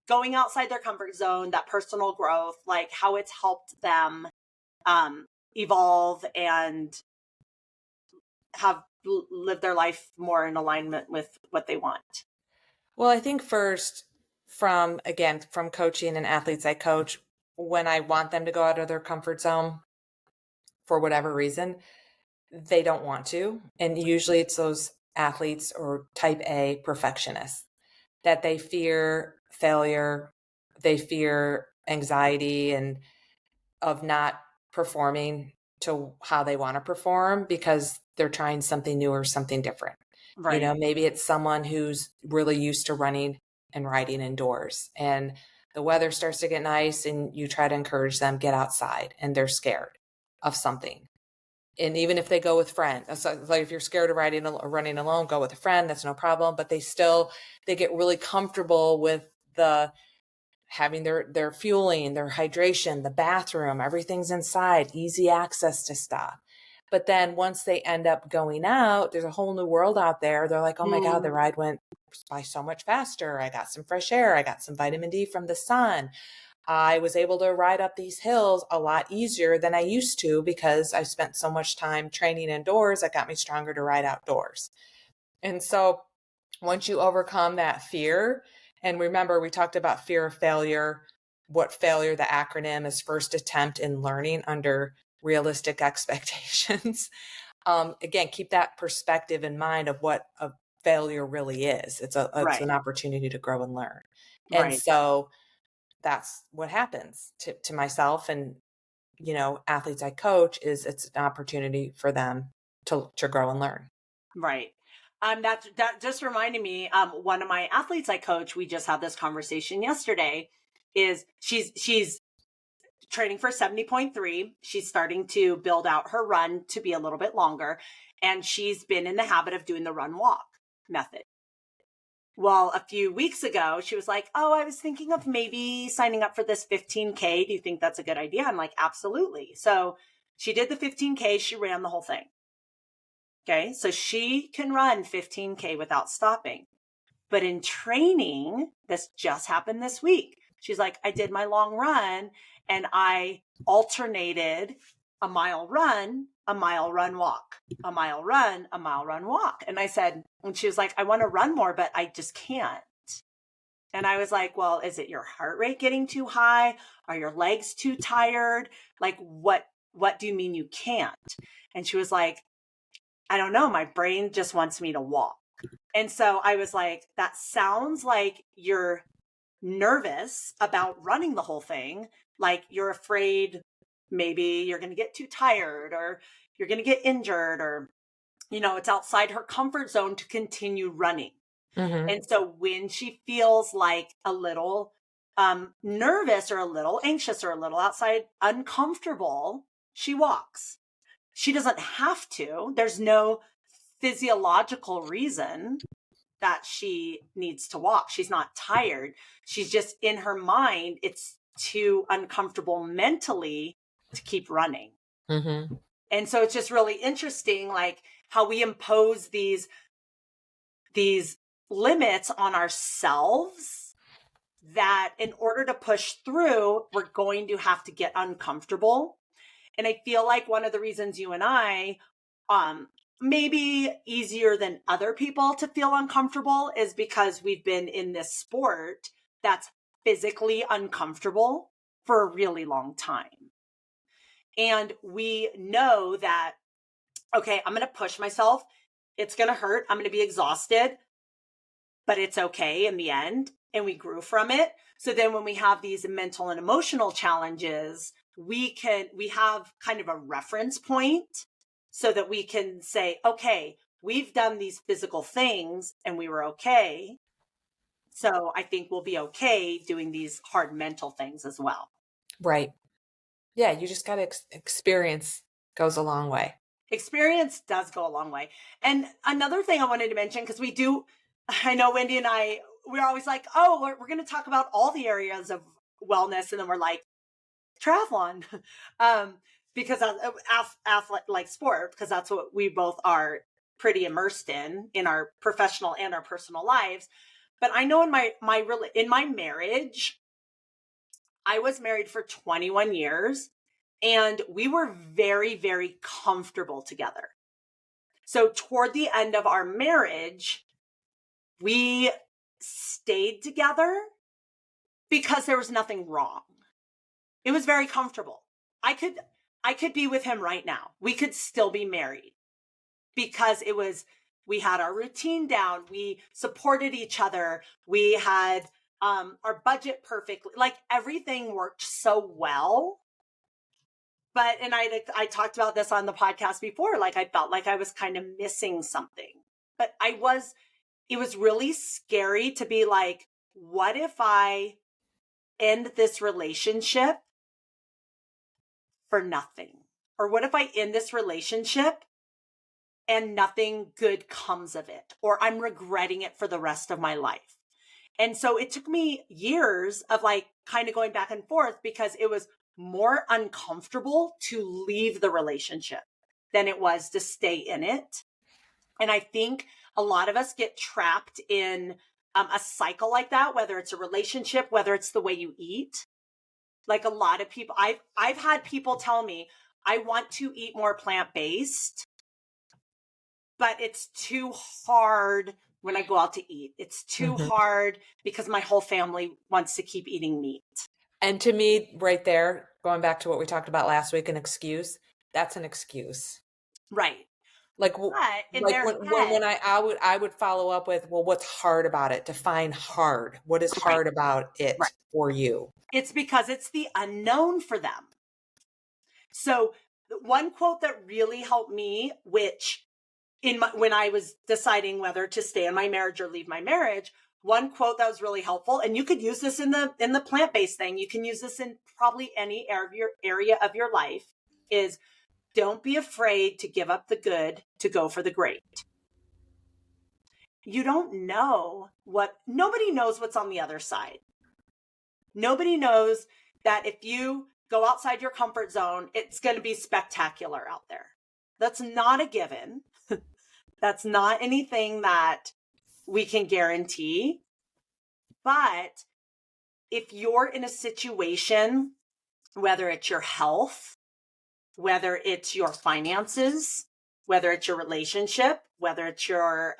Speaker 1: going outside their comfort zone, that personal growth, like how it's helped them um, evolve and have lived their life more in alignment with what they want?
Speaker 2: Well, I think first from coaching and athletes I coach, when I want them to go out of their comfort zone for whatever reason, they don't want to. And usually it's those athletes or type A perfectionists that they fear failure, they fear anxiety and of not performing to how they want to perform because they're trying something new or something different.
Speaker 1: Right.
Speaker 2: Maybe it's someone who's really used to running and riding indoors and the weather starts to get nice and you try to encourage them get outside and they're scared of something. And even if they go with friends, so like if you're scared of riding or running alone, go with a friend, that's no problem. But they get really comfortable with the having their fueling, their hydration, the bathroom, everything's inside, easy access to stuff. But then once they end up going out, there's a whole new world out there. They're like, oh my God, the ride went by so much faster. I got some fresh air. I got some vitamin D from the sun. I was able to ride up these hills a lot easier than I used to because I spent so much time training indoors. That got me stronger to ride outdoors. And so once you overcome that fear, and remember, we talked about fear of failure, what failure, the acronym is first attempt in learning under realistic expectations. Again, keep that perspective in mind of what a failure really is. It's
Speaker 1: Right.
Speaker 2: an opportunity to grow and learn. And
Speaker 1: Right.
Speaker 2: so that's what happens to myself and, athletes I coach is it's an opportunity for them to grow and learn.
Speaker 1: Right. That just reminded me, one of my athletes I coach, we just had this conversation yesterday, is she's training for 70.3. She's starting to build out her run to be a little bit longer. And she's been in the habit of doing the run walk method. Well, a few weeks ago, she was like, "Oh, I was thinking of maybe signing up for this 15K. Do you think that's a good idea?" I'm like, "Absolutely." So she did the 15K. She ran the whole thing. Okay. So she can run 15K without stopping. But in training, this just happened this week. She's like, I did my long run and I alternated a mile run, walk, a mile run, a mile run, walk. And I said, and she was like, I want to run more, but I just can't. And I was like, well, is it your heart rate getting too high? Are your legs too tired? Like, what do you mean you can't? And she was like, I don't know. My brain just wants me to walk. And so I was like, that sounds like you're nervous about running the whole thing. Like you're afraid maybe you're going to get too tired or you're going to get injured or, it's outside her comfort zone to continue running.
Speaker 2: Mm-hmm.
Speaker 1: And so when she feels like a little nervous or a little anxious or a little outside uncomfortable, she walks. She doesn't have to. There's no physiological reason that she needs to walk. She's not tired. She's just in her mind, it's too uncomfortable mentally to keep running.
Speaker 2: Mm-hmm.
Speaker 1: And so it's just really interesting, like how we impose these limits on ourselves that in order to push through, we're going to have to get uncomfortable. And I feel like one of the reasons you and I, maybe easier than other people to feel uncomfortable is because we've been in this sport that's physically uncomfortable for a really long time. And we know that, okay, I'm going to push myself. It's going to hurt. I'm going to be exhausted, but it's okay in the end. And we grew from it. So then when we have these mental and emotional challenges, we have kind of a reference point so that we can say, okay, we've done these physical things and we were okay. So I think we'll be okay doing these hard mental things as well.
Speaker 2: Right. Yeah, you just got to experience goes a long way.
Speaker 1: Experience does go a long way. And another thing I wanted to mention, because I know Wendy and I, we're always like, oh, we're going to talk about all the areas of wellness. And then we're like, triathlon, because athlete like sport, because that's what we both are pretty immersed in our professional and our personal lives. But I know in my marriage, I was married for 21 years and we were very, very comfortable together. So toward the end of our marriage, we stayed together because there was nothing wrong. It was very comfortable. I could be with him right now. We could still be married because we had our routine down. We supported each other. We had our budget perfectly. Like everything worked so well. But, and I talked about this on the podcast before, like I felt like I was kind of missing something, but it was really scary to be like, what if I end this relationship for nothing? Or what if I end this relationship and nothing good comes of it? Or I'm regretting it for the rest of my life. And so it took me years of like kind of going back and forth because it was more uncomfortable to leave the relationship than it was to stay in it. And I think a lot of us get trapped in a cycle like that, whether it's a relationship, whether it's the way you eat. Like a lot of people, I've had people tell me, I want to eat more plant-based, but it's too hard when I go out to eat. It's too hard because my whole family wants to keep eating meat.
Speaker 2: And to me, right there, going back to what we talked about last week, an excuse, that's an excuse.
Speaker 1: Right.
Speaker 2: Like,
Speaker 1: But in
Speaker 2: like
Speaker 1: their
Speaker 2: when
Speaker 1: head,
Speaker 2: I would follow up with, well, what's hard about it? Define hard. What is hard about it
Speaker 1: Right.
Speaker 2: for you?
Speaker 1: It's because it's the unknown for them. So one quote that really helped me, which when I was deciding whether to stay in my marriage or leave my marriage, one quote that was really helpful, and you could use this in the plant-based thing. You can use this in probably any area of your life, is don't be afraid to give up the good to go for the great. You don't know nobody knows what's on the other side. Nobody knows that if you go outside your comfort zone, it's going to be spectacular out there. That's not a given. That's not anything that we can guarantee. But if you're in a situation, whether it's your health, whether it's your finances, whether it's your relationship, whether it's your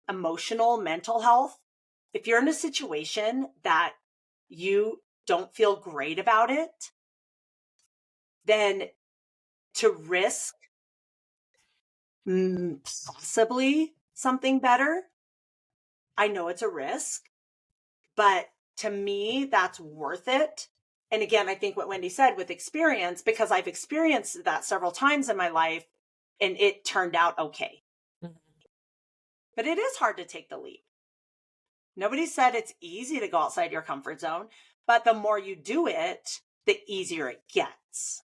Speaker 1: emotional, mental health, if you're in a situation that you don't feel great about it, then to risk possibly something better, I know it's a risk, but to me, that's worth it. And again, I think what Wendy said with experience, because I've experienced that several times in my life and it turned out okay.
Speaker 2: Mm-hmm.
Speaker 1: But it is hard to take the leap. Nobody said it's easy to go outside your comfort zone, but the more you do it, the easier it gets.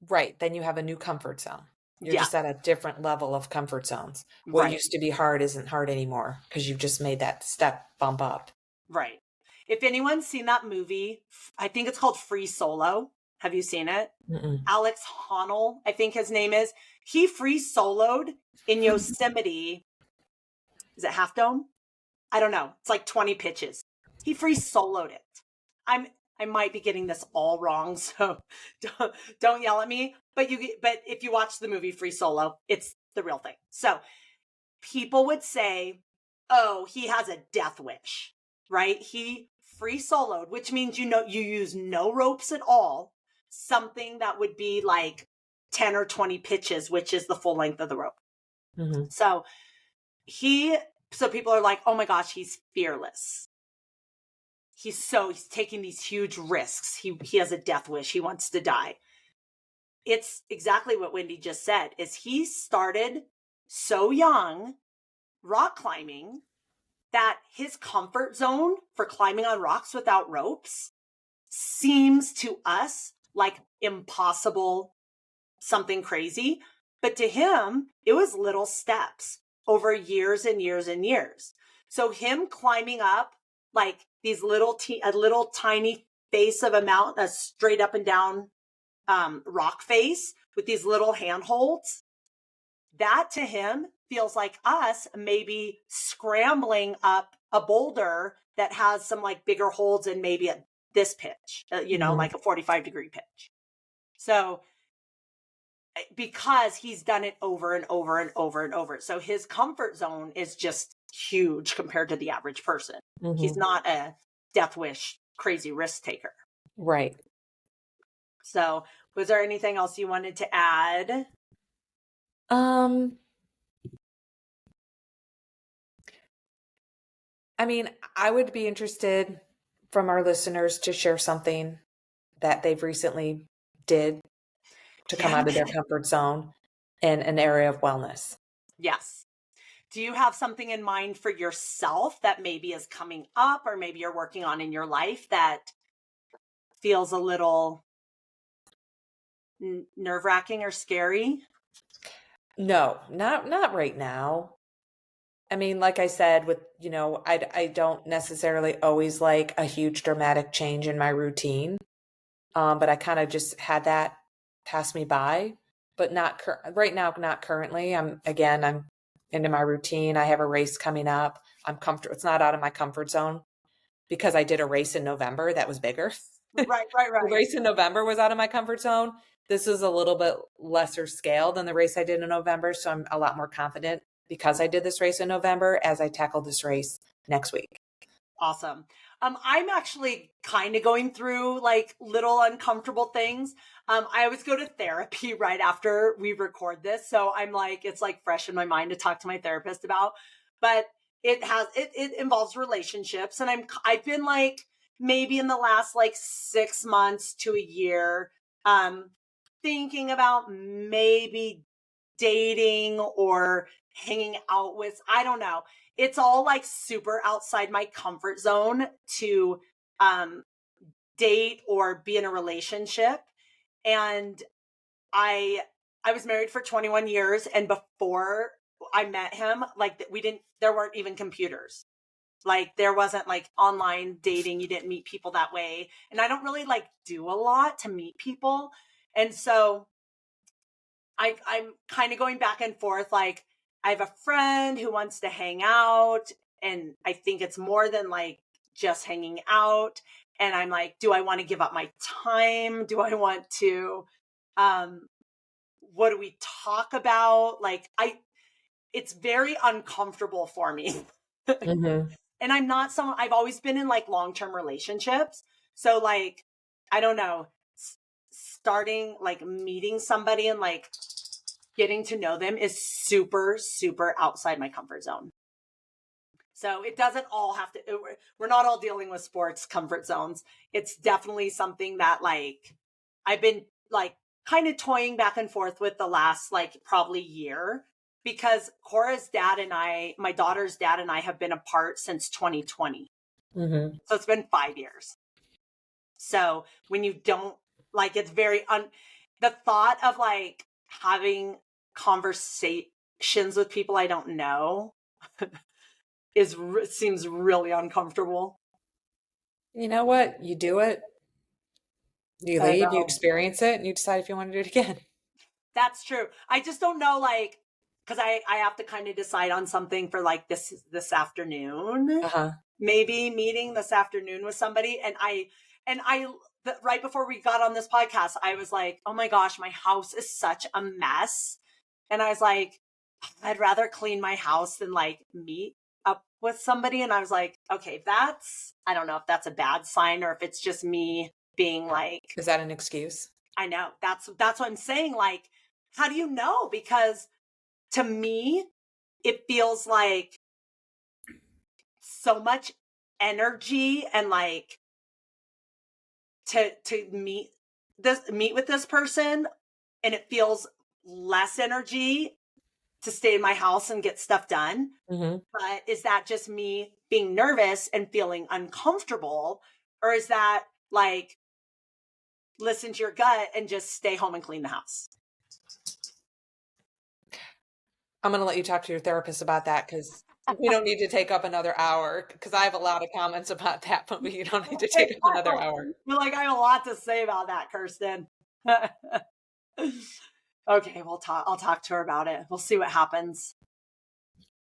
Speaker 2: Right. Then you have a new comfort zone. You're
Speaker 1: Yeah,
Speaker 2: just at a different level of comfort zones. What
Speaker 1: right,
Speaker 2: used to be hard isn't hard anymore because you've just made that step bump up.
Speaker 1: right. If anyone's seen that movie, I think it's called Free Solo. Have you seen it?
Speaker 2: Mm-mm.
Speaker 1: Alex Honnold, I think his name is. He free soloed in Yosemite. Is it Half Dome? I don't know. It's like 20 pitches. He free soloed it. I might be getting this all wrong, so don't yell at me. But if you watch the movie Free Solo, it's the real thing. So people would say, "Oh, he has a death wish." Right? He free soloed, which means you use no ropes at all. Something that would be like 10 or 20 pitches, which is the full length of the rope.
Speaker 2: Mm-hmm.
Speaker 1: So so people are like, "Oh my gosh, he's fearless. He's taking these huge risks. He has a death wish. He wants to die." It's exactly what Wendy just said, is he started so young rock climbing that his comfort zone for climbing on rocks without ropes seems to us like impossible, something crazy. But to him, it was little steps over years and years and years. So him climbing up like these a little tiny face of a straight up and down rock face with these little handholds, that to him feels like us maybe scrambling up a boulder that has some like bigger holds and maybe at this pitch,
Speaker 2: Mm-hmm.
Speaker 1: like a 45-degree pitch. So because he's done it over and over and over and over. So his comfort zone is just huge compared to the average person.
Speaker 2: Mm-hmm.
Speaker 1: He's not a death wish, crazy risk taker.
Speaker 2: Right.
Speaker 1: So was there anything else you wanted to add?
Speaker 2: I mean, I would be interested from our listeners to share something that they've recently did to come out of their comfort zone in an area of wellness.
Speaker 1: Yes. Do you have something in mind for yourself that maybe is coming up or maybe you're working on in your life that feels a little nerve-wracking or scary?
Speaker 2: No, not right now. I mean, like I said, I don't necessarily always like a huge dramatic change in my routine. But I kind of just had that pass me by, but not right now, not currently. I'm into my routine. I have a race coming up. I'm comfortable. It's not out of my comfort zone because I did a race in November that was bigger.
Speaker 1: Right.
Speaker 2: The race in November was out of my comfort zone. This is a little bit lesser scale than the race I did in November. So I'm a lot more confident because I did this race in November as I tackle this race next week.
Speaker 1: Awesome. I'm actually kind of going through like little uncomfortable things. I always go to therapy right after we record this. So I'm like, it's like fresh in my mind to talk to my therapist about, but it involves relationships. And I've been like, maybe in the last like 6 months to a year, thinking about maybe dating or hanging out with, I don't know. It's all like super outside my comfort zone to um, date or be in a relationship. And I I was married for 21 years, and before I met him, like there weren't even computers. Like there wasn't like online dating. You didn't meet people that way. And I don't really like do a lot to meet people. And so I'm kind of going back and forth. Like I have a friend who wants to hang out, and I think it's more than like just hanging out. And I'm like, do I want to give up my time? Do I want to, um, what do we talk about? It's very uncomfortable for me.
Speaker 2: Mm-hmm.
Speaker 1: And I'm not someone, I've always been in like long-term relationships. So like, I don't know, starting like meeting somebody and like getting to know them is super, super outside my comfort zone. So it doesn't all have to, we're not all dealing with sports comfort zones. It's definitely something that like I've been like kind of toying back and forth with the last like probably year, because Cora's dad and my daughter's dad and I have been apart since 2020.
Speaker 2: Mm-hmm.
Speaker 1: So it's been 5 years. So when you don't, like, it's very, the thought of like having conversations with people I don't know seems really uncomfortable.
Speaker 2: You know what? You do it, you
Speaker 1: I
Speaker 2: leave, you
Speaker 1: know.
Speaker 2: experience it, and you decide if you want to do it again.
Speaker 1: That's true. I just don't know, like, because I have to kind of decide on something for like this afternoon,
Speaker 2: Uh-huh.
Speaker 1: maybe meeting this afternoon with somebody, and I right before we got on this podcast, I was like, oh my gosh, my house is such a mess, and I was like, I'd rather clean my house than like meet up with somebody, and I was like, okay, that's, I don't know if that's a bad sign or if it's just me being like,
Speaker 2: Is that an excuse?
Speaker 1: I know. That's what I'm saying. Like, how do you know? Because to me, it feels like so much energy and like to meet with this person, and it feels less energy to stay in my house and get stuff done.
Speaker 2: Mm-hmm.
Speaker 1: But is that just me being nervous and feeling uncomfortable? Or is that like listen to your gut and just stay home and clean the house?
Speaker 2: I'm going to let you talk to your therapist about that because we don't need to take up another hour because I have a lot of comments about that, but you don't need to take up another hour.
Speaker 1: You're like, I have a lot to say about that, Kirsten. Okay, I'll talk to her about it. We'll see what happens.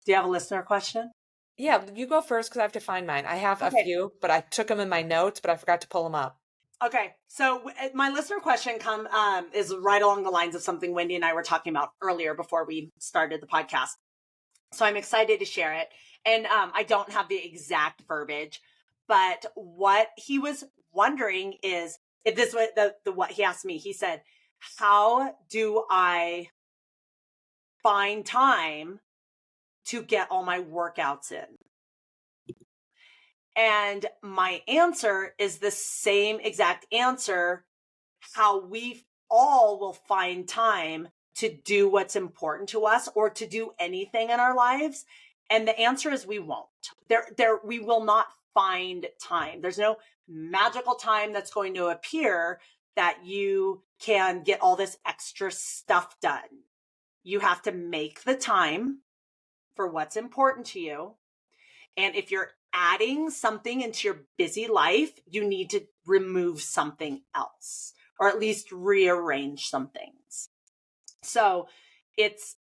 Speaker 1: Do you have a listener question?
Speaker 2: Yeah, you go first because I have to find mine. I have a
Speaker 1: Okay.
Speaker 2: few, but I took them in my notes, but I forgot to pull them up.
Speaker 1: Okay. So my listener question is right along the lines of something Wendy and I were talking about earlier before we started the podcast. So I'm excited to share it. And I don't have the exact verbiage, but what he was wondering is if this was the what he asked me. He said, how do I find time to get all my workouts in? And my answer is the same exact answer, how we all will find time to do what's important to us or to do anything in our lives. And the answer is we won't. We will not find time. There's no magical time that's going to appear that you can get all this extra stuff done. You have to make the time for what's important to you. And if you're adding something into your busy life, you need to remove something else or at least rearrange some things. So it's,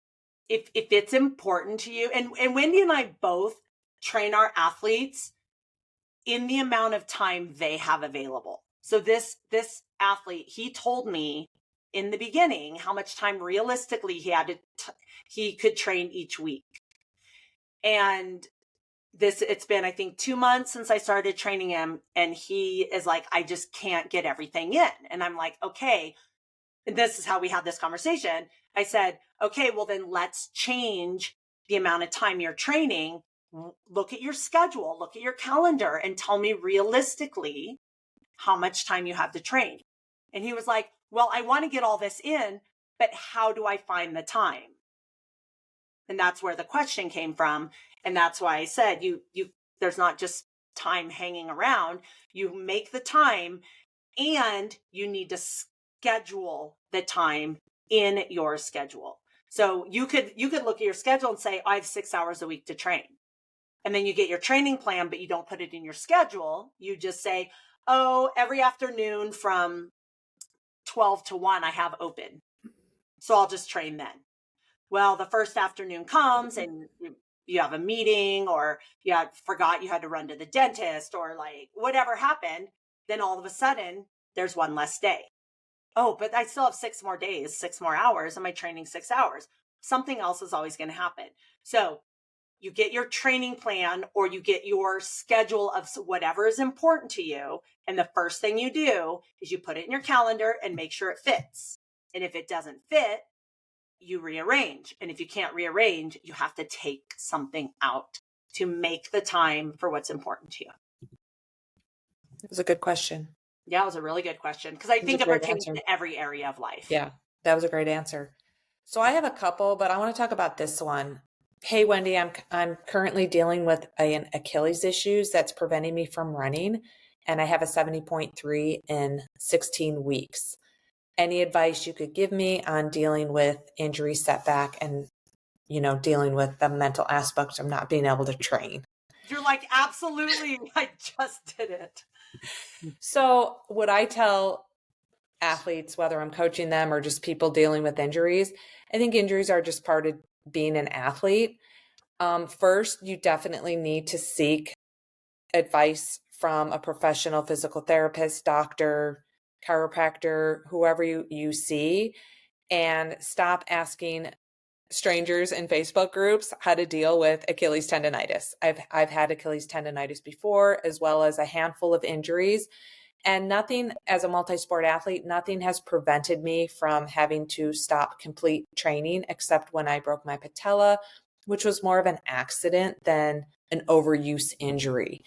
Speaker 1: if it's important to you, and Wendy and I both train our athletes in the amount of time they have available. So this athlete, he told me in the beginning how much time realistically he could train each week. And it's been, I think, 2 months since I started training him. And he is like, I just can't get everything in. And I'm like, okay. And this is how we had this conversation. I said, okay, well then let's change the amount of time you're training. Look at your schedule, look at your calendar, and tell me realistically how much time you have to train. And he was like, well, I want to get all this in, but how do I find the time? And that's where the question came from. And that's why I said, there's not just time hanging around. You make the time, and you need to schedule the time in your schedule. So you could look at your schedule and say, I have 6 hours a week to train. And then you get your training plan, but you don't put it in your schedule. You just say, oh, every afternoon from 12 to 1, I have open. So I'll just train then. Well, the first afternoon comes and you have a meeting, or you forgot you had to run to the dentist, or like whatever happened. Then all of a sudden there's one less day. Oh, but I still have 6 more days, 6 more hours. Am I training 6 hours? Something else is always going to happen. So you get your training plan, or you get your schedule of whatever is important to you. And the first thing you do is you put it in your calendar and make sure it fits. And if it doesn't fit, you rearrange. And if you can't rearrange, you have to take something out to make the time for what's important to you.
Speaker 2: It was a good question.
Speaker 1: Yeah, it was a really good question, because I think it pertains to every area of life.
Speaker 2: Yeah, that was a great answer. So I have a couple, but I want to talk about this one. Hey, Wendy, I'm currently dealing with an Achilles issues that's preventing me from running. and I have a 70.3 in 16 weeks. Any advice you could give me on dealing with injury, setback, and, dealing with the mental aspects of not being able to train?
Speaker 1: You're like, absolutely. I just did it.
Speaker 2: So what I tell athletes, whether I'm coaching them or just people dealing with injuries, I think injuries are just part of being an athlete. First, you definitely need to seek advice from a professional physical therapist, doctor, chiropractor, whoever you see, and stop asking strangers in Facebook groups how to deal with Achilles tendonitis. I've had Achilles tendonitis before, as well as a handful of injuries. And nothing, as a multi-sport athlete, nothing has prevented me from having to stop complete training, except when I broke my patella, which was more of an accident than an overuse injury.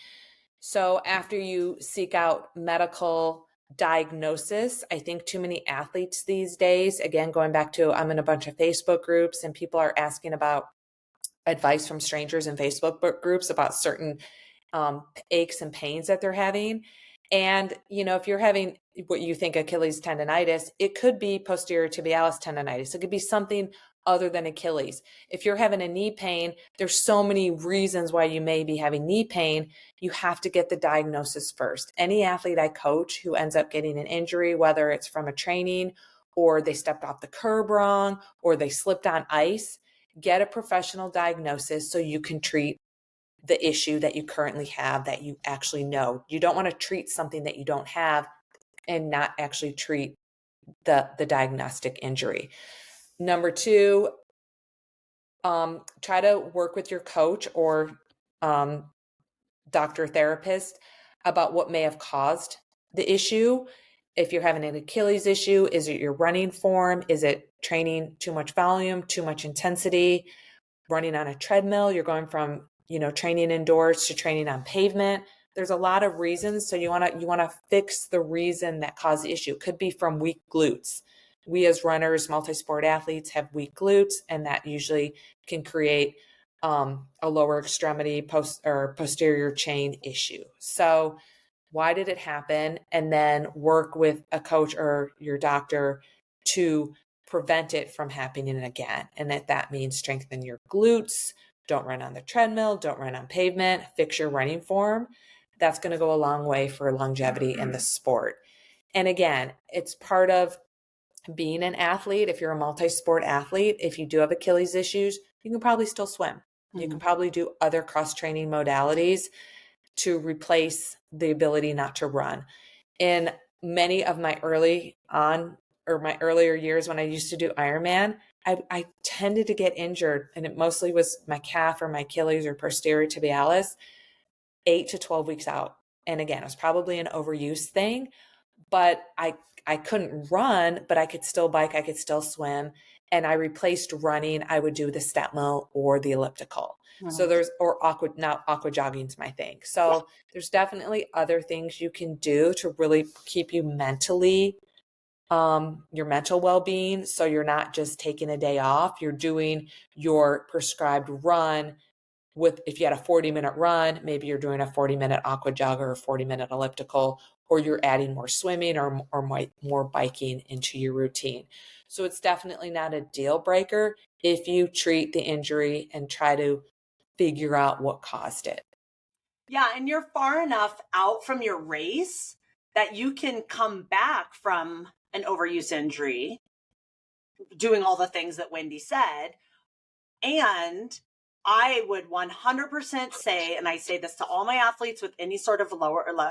Speaker 2: So after you seek out medical diagnosis, I think too many athletes these days, again, going back to, I'm in a bunch of Facebook groups and people are asking about advice from strangers in Facebook groups about certain aches and pains that they're having. And, if you're having what you think Achilles tendonitis, it could be posterior tibialis tendonitis. It could be something other than Achilles. If you're having a knee pain, there's so many reasons why you may be having knee pain. You have to get the diagnosis first. Any athlete I coach who ends up getting an injury, whether it's from a training or they stepped off the curb wrong or they slipped on ice, get a professional diagnosis so you can treat the issue that you currently have that you actually know. You don't want to treat something that you don't have and not actually treat the diagnostic injury. Number two, try to work with your coach or doctor therapist about what may have caused the issue. If you're having an Achilles issue, is it your running form? Is it training too much volume, too much intensity? Running on a treadmill, you're going from, training indoors to training on pavement. There's a lot of reasons. So you want to fix the reason that caused the issue. It could be from weak glutes. We as runners, multi-sport athletes have weak glutes, and that usually can create a lower extremity posterior chain issue. So why did it happen? And then work with a coach or your doctor to prevent it from happening again. And that means strengthen your glutes, don't run on the treadmill, don't run on pavement, fix your running form. That's going to go a long way for longevity in the sport. And again, it's part of being an athlete. If you're a multi-sport athlete, if you do have Achilles issues, you can probably still swim. You can probably do other cross-training modalities to replace the ability not to run. In many of my my earlier years when I used to do Ironman, I tended to get injured, and it mostly was my calf or my Achilles or posterior tibialis 8 to 12 weeks out. And again, it was probably an overuse thing, but I couldn't run, but I could still bike, I could still swim. And I replaced running. I would do the step mill or the elliptical. So aqua jogging's my thing. So there's definitely other things you can do to really keep you mentally, your mental well-being. So you're not just taking a day off, you're doing your prescribed run if you had a 40-minute run, maybe you're doing a 40-minute aqua jog or a 40-minute elliptical, or you're adding more swimming or more biking into your routine. So it's definitely not a deal breaker if you treat the injury and try to figure out what caused it.
Speaker 1: Yeah, and you're far enough out from your race that you can come back from an overuse injury, doing all the things that Wendy said. And I would 100% say, and I say this to all my athletes with any sort of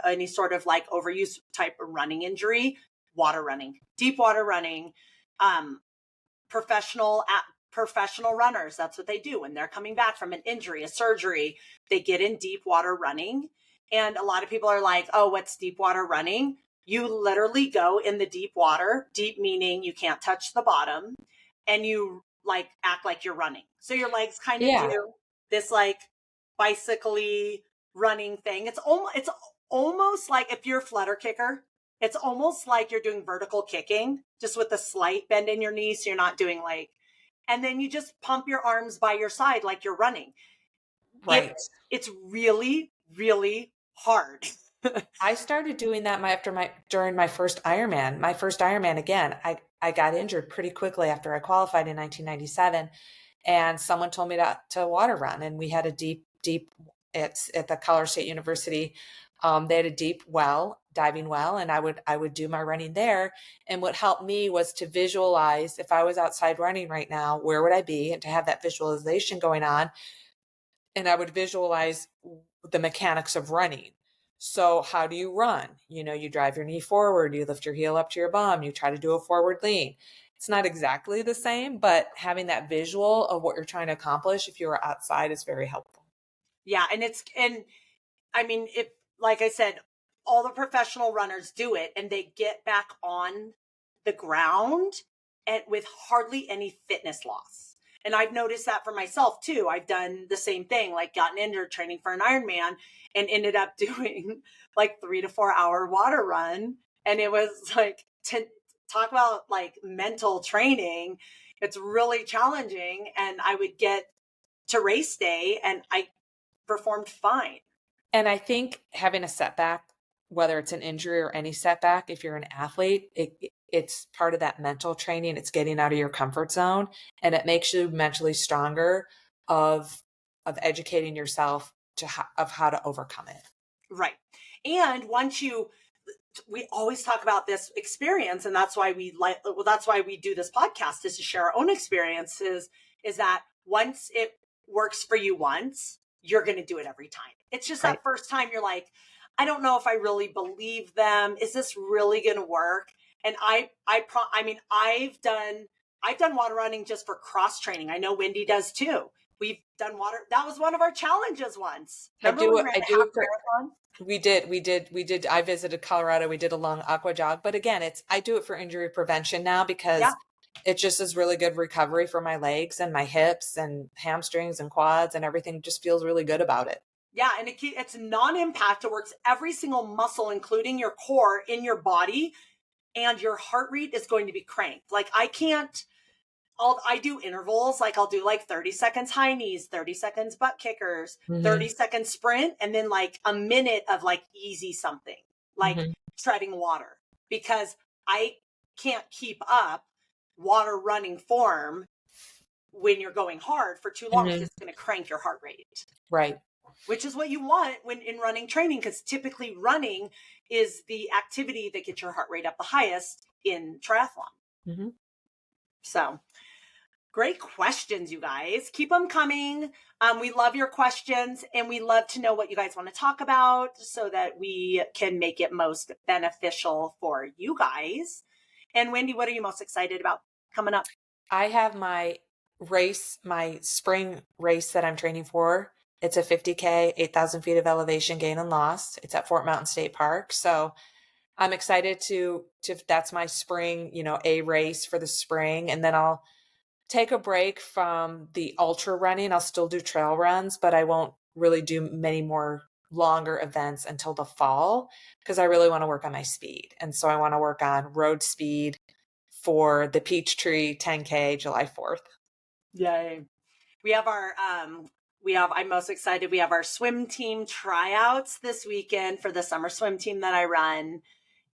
Speaker 1: any sort of like overuse type of running injury, water running, deep water running, professional runners. That's what they do when they're coming back from an injury, a surgery. They get in deep water running. And a lot of people are like, oh, what's deep water running? You literally go in the deep water, deep meaning you can't touch the bottom, and you like act like you're running. So your legs kind of do this like bicycle-y running thing. It's almost like if you're a flutter kicker, it's almost like you're doing vertical kicking, just with a slight bend in your knees. So you're not doing like, and then you just pump your arms by your side like you're running.
Speaker 2: Right.
Speaker 1: It's really, really hard.
Speaker 2: I started doing that during my first Ironman. My first Ironman, again, I got injured pretty quickly after I qualified in 1997, and someone told me to water run, and we had a deep it's at the Colorado State University. They had a deep diving well, and I would do my running there. And what helped me was to visualize, if I was outside running right now, where would I be, and to have that visualization going on. And I would visualize the mechanics of running. So how do you run? You drive your knee forward, you lift your heel up to your bum, you try to do a forward lean. It's not exactly the same, but having that visual of what you're trying to accomplish if you are outside is very helpful.
Speaker 1: Yeah. And I mean, if, like I said, all the professional runners do it and they get back on the ground and with hardly any fitness loss. And I've noticed that for myself too. I've done the same thing, like gotten injured training for an Ironman and ended up doing like 3 to 4 hour water run. And it was like, to talk about like mental training, it's really challenging. And I would get to race day and I performed fine.
Speaker 2: And I think having a setback, whether it's an injury or any setback, if you're an athlete, it's part of that mental training. It's getting out of your comfort zone, and it makes you mentally stronger of educating yourself of how to overcome it.
Speaker 1: Right. And we always talk about this experience, and that's why that's why we do this podcast, is to share our own experiences, is that once it works for you once, you're going to do it every time. It's just that first time you're like, I don't know if I really believe them. Is this really going to work? And I mean, I've done water running just for cross training. I know Wendy does too. We've done water. That was one of our challenges once.
Speaker 2: We did. I visited Colorado. We did a long aqua jog, but again, I do it for injury prevention now because it just is really good recovery for my legs and my hips and hamstrings and quads, and everything just feels really good about it.
Speaker 1: Yeah. And it's non-impact. It works every single muscle, including your core in your body, and your heart rate is going to be cranked. Like I do intervals. Like I'll do like 30 seconds high knees, 30 seconds butt kickers, 30 second sprint, and then like a minute of like easy something, like treading water, because I can't keep up water running form when you're going hard for too long, because it's going to crank your heart rate.
Speaker 2: Right.
Speaker 1: Which is what you want when in running training, because typically running is the activity that gets your heart rate up the highest in triathlon. So great questions, you guys. Keep them coming. We love your questions, and we love to know what you guys want to talk about so that we can make it most beneficial for you guys. And Wendy, what are you most excited about coming up?
Speaker 2: I have my spring race that I'm training for. It's a 50K, 8,000 feet of elevation gain and loss. It's at Fort Mountain State Park. So I'm excited to that's my spring, a race for the spring. And then I'll take a break from the ultra running. I'll still do trail runs, but I won't really do many more longer events until the fall, because I really want to work on my speed. And so I want to work on road speed for the Peachtree 10K July 4th.
Speaker 1: Yay. I'm most excited. We have our swim team tryouts this weekend for the summer swim team that I run.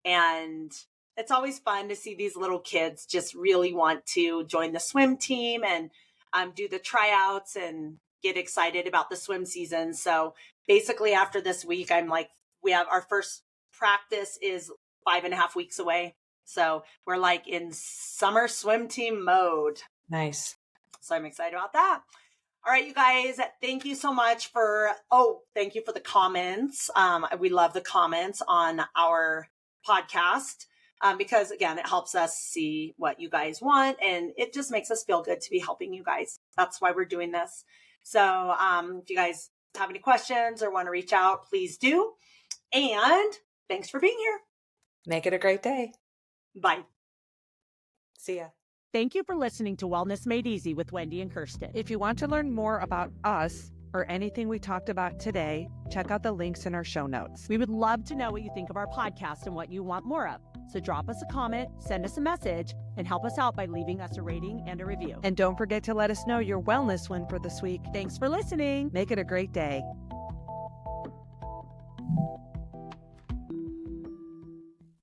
Speaker 1: And it's always fun to see these little kids just really want to join the swim team and do the tryouts and get excited about the swim season. So basically after this week, we have our first practice is 5.5 weeks away. So we're like in summer swim team mode.
Speaker 2: Nice.
Speaker 1: So I'm excited about that. All right, you guys, thank you so much thank you for the comments. We love the comments on our podcast because, again, it helps us see what you guys want, and it just makes us feel good to be helping you guys. That's why we're doing this. So if you guys have any questions or want to reach out, please do. And thanks for being here.
Speaker 2: Make it a great day.
Speaker 1: Bye.
Speaker 2: See ya.
Speaker 3: Thank you for listening to Wellness Made Easy with Wendy and Kirsten. If you want to learn more about us or anything we talked about today, check out the links in our show notes. We would love to know what you think of our podcast and what you want more of. So drop us a comment, send us a message, and help us out by leaving us a rating and a review.
Speaker 4: And don't forget to let us know your wellness win for this week.
Speaker 3: Thanks for listening.
Speaker 4: Make it a great day.